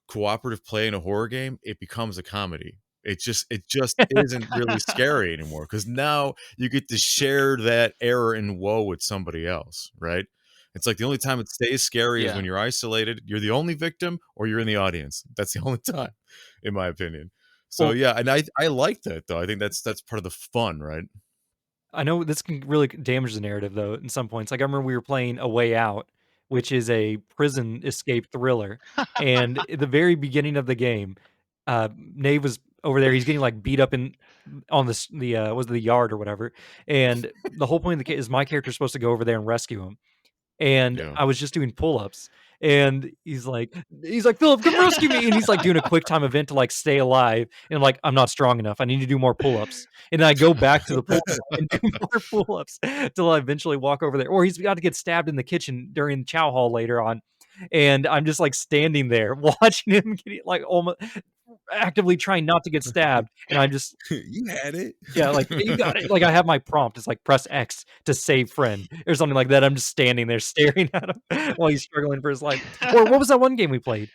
cooperative play in a horror game, it becomes a comedy. It just isn't really scary anymore, because now you get to share that error and woe with somebody else, right? It's like the only time it stays scary is Yeah. when you're isolated, you're the only victim, or you're in the audience. That's the only time, in my opinion. So Well, yeah, and I like that though. I think that's part of the fun, right? I know this can really damage the narrative though in some points. Like I remember we were playing A Way Out, which is a prison escape thriller, and at the very beginning of the game, Nave was over there. He's getting like beat up in on was it the yard or whatever, and the whole point of the is my character's supposed to go over there and rescue him. And Yeah. I was just doing pull-ups, and he's like, "Philip, come rescue me!" And he's like doing a quick time event to like stay alive, and I'm like, "I'm not strong enough. I need to do more pull-ups." And then I go back to the pool and do more pull-ups till I eventually walk over there. Or he's got to get stabbed in the kitchen during chow hall later on, and I'm just like standing there watching him get like almost actively trying not to get stabbed, and I'm just You had it. yeah, like, "You got it." Like, I have my prompt, it's like, "Press X to save friend," or something like that. I'm just standing there staring at him while he's struggling for his life. Or what was that one game we played?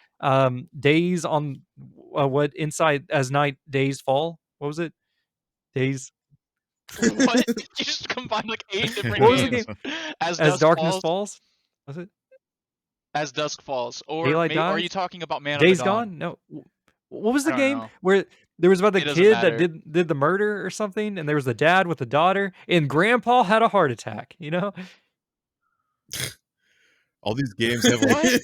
Days on what Inside as Night, Days Fall? What was it? Days What? You just combined like 8 different what was the game? games. As As Dusk Darkness Falls, Falls? Was it As Dusk Falls, Daylight or are you Dies? talking about Man of the Days Dawn? Gone? No. What was I the don't game know. where there was about the It doesn't kid that matter. did the murder or something, and there was the dad with the daughter, and grandpa had a heart attack, you know? All these games have like What?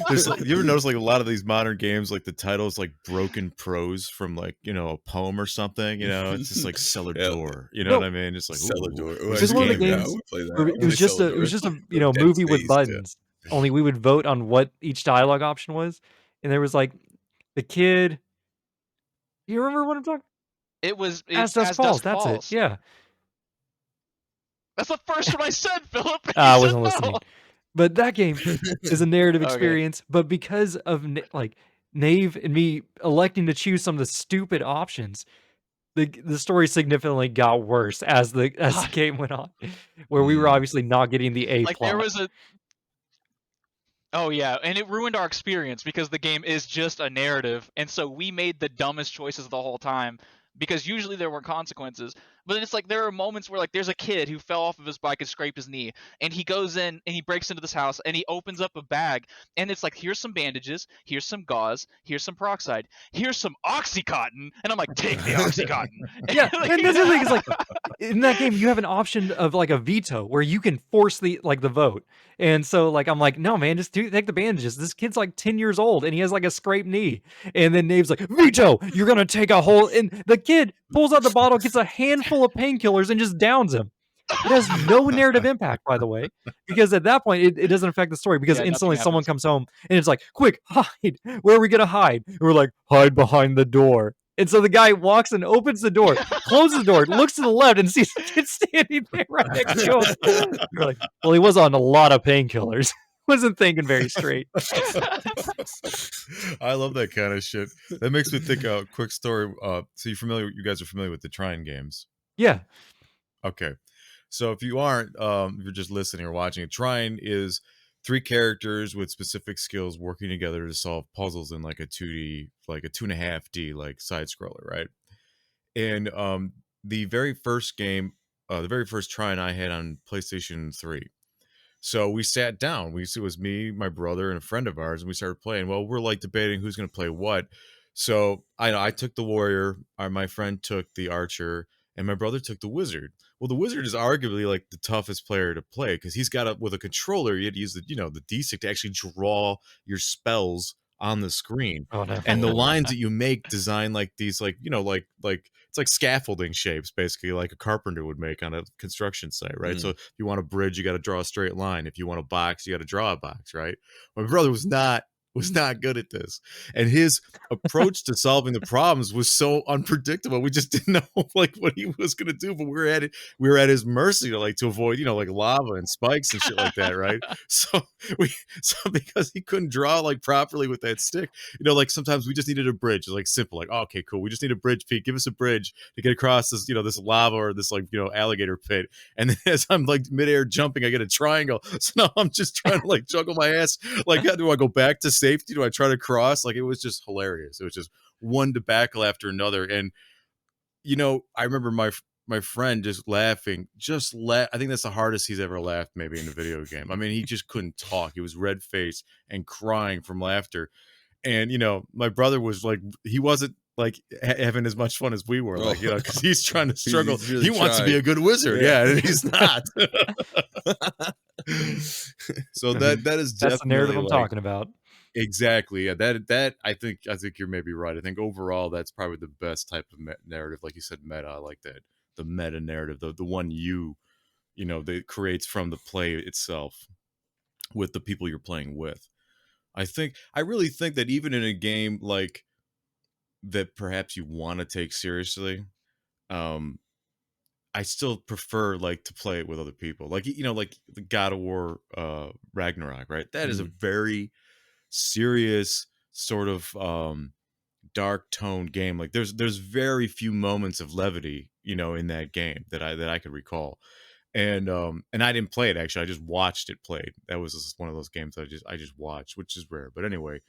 there's like, you ever notice like a lot of these modern games, like the title's like broken prose from like, a poem or something, it's just like cellar Yeah, door, you know what No. I mean? Just like, ooh, Celador. Oh, where's It I was this one of the remember game that. I at? games would play that. where I it would play was just a Celador. Or Dead movie with Space too. buttons, only we would vote on what each dialogue option was, and there was, like, the kid you remember what I'm talking As It's Dusk As Falls, Dusk that's it, Falls. yeah. That's the first one I said, Philip, and you I said wasn't no. listening. But that game is a narrative Okay. experience, but because of like, Nave and me electing to choose some of the stupid options, the story significantly got worse as the God. game went on, where we were Mm. obviously not getting the A Like, there plot. was a Oh yeah, and it ruined our experience because the game is just a narrative, and so we made the dumbest choices the whole time because usually there were consequences. But it's like there are moments where like there's a kid who fell off of his bike and scraped his knee, and he goes in and he breaks into this house and he opens up a bag, and it's like, here's some bandages, here's some gauze, here's some peroxide, here's some Oxycontin, and I'm like, take the Oxycontin. Yeah, Like, and this is the thing is like in that game you have an option of like a veto where you can force the vote. And so like I'm like, no man, just take the bandages. This kid's like 10 years old and he has like a scraped knee. And then Nave's like, veto, you're gonna take a whole, and the kid pulls out the bottle, gets a handful of painkillers, and just downs him. It has no narrative impact, by the way, because at that point it doesn't affect the story because Yeah, nothing instantly someone happens. comes home and it's like, quick, hide. Where are we gonna hide? And we're like, hide behind the door. And so the guy walks and opens the door, closes the door, looks to the left, and sees the kid standing there right next to him. You're like, well, he was on a lot of painkillers. Wasn't thinking very straight. I love that kind of shit. That makes me think a quick story. So you guys are familiar with the Trine games? Yeah. Okay. So if you aren't, if you're just listening or watching, Trine is 3 characters with specific skills working together to solve puzzles in like a 2D, like a 2.5D, like side scroller, right? And the very first game, the very first Trine I had on PlayStation 3. So we sat down. It was me, my brother, and a friend of ours, and we started playing. Well, we're like debating who's going to play what. So I took the warrior, my friend took the archer, and my brother took the wizard. Well, the wizard is arguably like the toughest player to play because he's got with a controller. You had to use the D-stick to actually draw your spells on the screen, Oh no. and the lines that you make design like these like it's like scaffolding shapes, basically, like a carpenter would make on a construction site, right? So if you want a bridge, you got to draw a straight line. If you want a box, you got to draw a box, right? My brother was not good at this, and his approach to solving the problems was so unpredictable. We just didn't know like what he was going to do, but we were at his mercy to avoid like lava and spikes and shit like that, right? So because he couldn't draw like properly with that stick, like sometimes we just needed a bridge. It's like simple, like, oh, okay, cool, we just need a bridge, Pete, give us a bridge to get across this this lava or this alligator pit. And then as I'm like midair jumping, I get a triangle. So now I'm just trying to like juggle my ass, like, do I go back to safety? Do I try to cross? Like, it was just hilarious. It was just one debacle after another. And I remember my friend just laughing, I think that's the hardest he's ever laughed maybe in a video game. I mean, he just couldn't talk. He was red faced and crying from laughter. And my brother was like, he wasn't like having as much fun as we were, like, because he's trying to struggle. Really he wants to be a good wizard, yeah, and he's not. So that is That's the narrative I'm like, talking about. Exactly. Yeah, that I think you're maybe right. I think overall that's probably the best type of narrative, like you said, meta. I like that, the meta narrative, the one that creates from the play itself with the people you're playing with. I really think that even in a game like that, perhaps you want to take seriously, I still prefer like to play it with other people, like like the God of War Ragnarok, right? That is a very serious sort of dark tone game. Like there's very few moments of levity in that game that I could recall. And I didn't play it, actually. I just watched it played. That was just one of those games I just watched, which is rare, but anyway.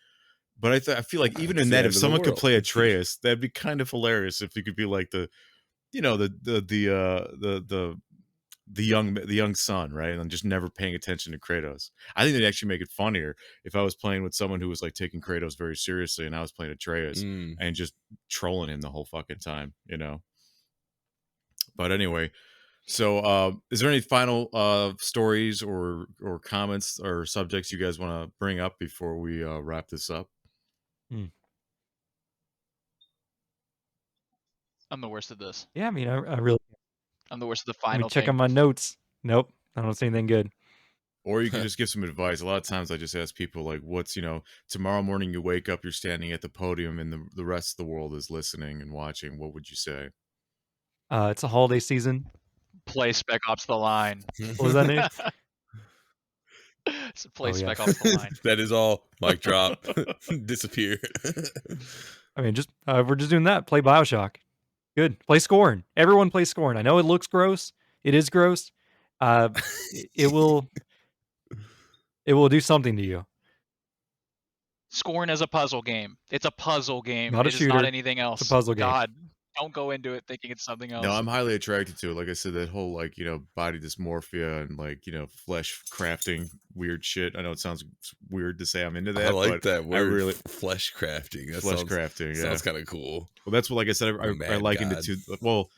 But I feel like even in that, if someone could play Atreus, that'd be kind of hilarious. If you could be like the young son, right? And just never paying attention to Kratos. I think they'd actually make it funnier if I was playing with someone who was like taking Kratos very seriously and I was playing Atreus and just trolling him the whole fucking time, But anyway, so is there any final stories or comments or subjects you guys want to bring up before we wrap this up? I'm the worst at this. Yeah, I mean, I really. I'm the worst at the Let final me check thing. on my notes. Nope, I don't see anything good. Or you can just give some advice. A lot of times I just ask people like, what's, tomorrow morning you wake up, you're standing at the podium and the rest of the world is listening and watching. What would you say? It's a holiday season. Play Spec Ops The Line. What was that name? Play Spec Ops The Line. That is all. Mic drop. Disappear. I mean, we're just doing that. Play BioShock. Good. Play Scorn. Everyone play Scorn. I know it looks gross. It is gross. It will do something to you. Scorn is a puzzle game. It's a puzzle game. Not a It is shooter. not anything else. It's a puzzle game. God. Don't go into it thinking it's something No, else. I'm highly attracted to it. Like I said, that whole like body dysmorphia and like flesh crafting weird shit. I know it sounds weird to say I'm into I that, like but that I word, really flesh crafting. That flesh crafting. Yeah, sounds kind of cool. well, that's what like I said. I'm a I mad likened it god. to well,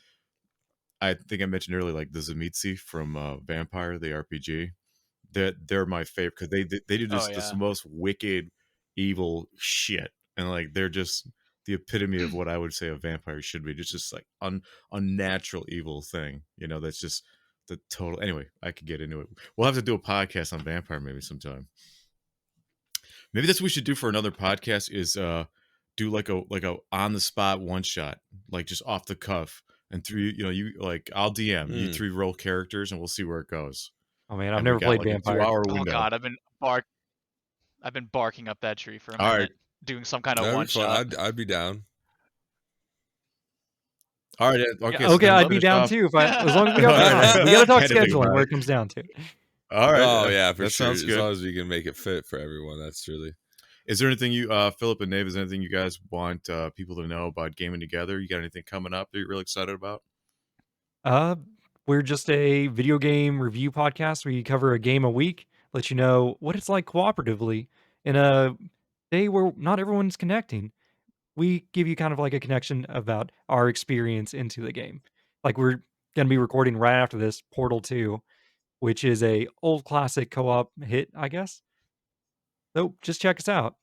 I think I mentioned earlier like the Zamitsi from Vampire the RPG. They're my favorite because they do Oh this yeah. most wicked, evil shit, and like they're just the epitome of what I would say a vampire should be. Just like unnatural evil thing, that's just the total. Anyway, I could get into it. We'll have to do a podcast on vampire maybe sometime. Maybe that's what we should do for another podcast is do like a on the spot one shot, like just off the cuff, and three you like I'll DM you Mm. three role characters and we'll see where it goes. Oh man, I've And we never got played like a Vampire. 2 hour Oh window. god, I've been barking up that tree for a All right. minute, doing some kind of That'd one be fun. shot. I'd be down. All right. Yeah, Okay. So okay, then we'll I'd be finish down off. too as long as we got time. We gotta talk Had to think scheduling about where it. it comes down to. All right. Oh yeah, for that sure. sounds As good. long as we can make it fit for everyone, that's really. Is there anything you, Philip and Nave, is there anything you guys want people to know about gaming together? You got anything coming up that you're really excited about? Uh, we're just a video game review podcast. We cover a game a week, let you know what it's like cooperatively in a day where not everyone's connecting. We give you kind of like a connection about our experience into the game. Like we're gonna be recording right after this Portal 2, which is a old classic co-op hit, I guess. So just check us out.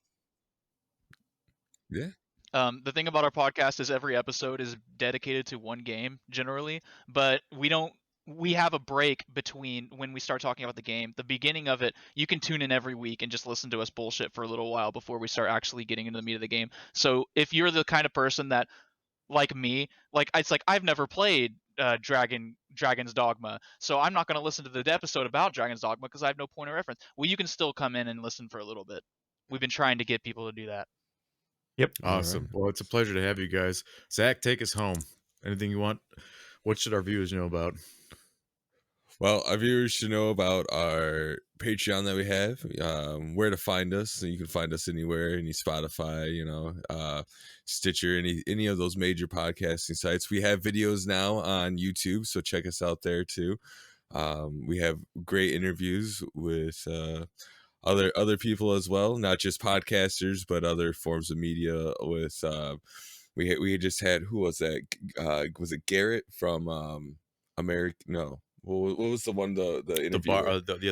Yeah. The thing about our podcast is every episode is dedicated to one game generally, but we have a break between when we start talking about the game. The beginning of it, you can tune in every week and just listen to us bullshit for a little while before we start actually getting into the meat of the game. So if you're the kind of person that, like me, like it's like I've never played Dragon's Dogma, so I'm not going to listen to the episode about Dragon's Dogma because I have no point of reference. Well, you can still come in and listen for a little bit. We've been trying to get people to do that. Yep. Awesome. Well, it's a pleasure to have you guys. Zach, take us home. Anything you want? What should our viewers know about? Well, our viewers should know about our Patreon that we have, where to find us. So you can find us anywhere, any Spotify, Stitcher, any of those major podcasting sites. We have videos now on YouTube, so check us out there too. We have great interviews with other people as well, not just podcasters, but other forms of media. With we just had, who was that? Was it Garrett from America? No. What was the one the interview?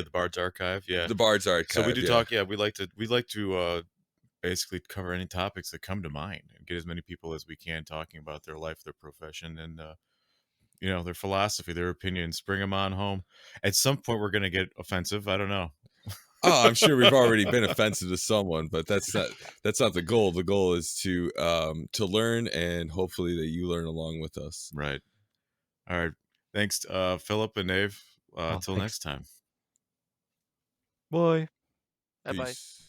The Bard's Archive. Yeah, The Bard's Archive. So we do talk. Yeah, we like to basically cover any topics that come to mind and get as many people as we can talking about their life, their profession, and their philosophy, their opinions. Bring them on home. At some point, we're gonna get offensive. I don't know. Oh, I'm sure we've already been offensive to someone, but that's not the goal. The goal is to learn, and hopefully that you learn along with us. Right. All right. Thanks, Philip and Dave. Till Thanks. next time. Bye. Bye bye. Peace.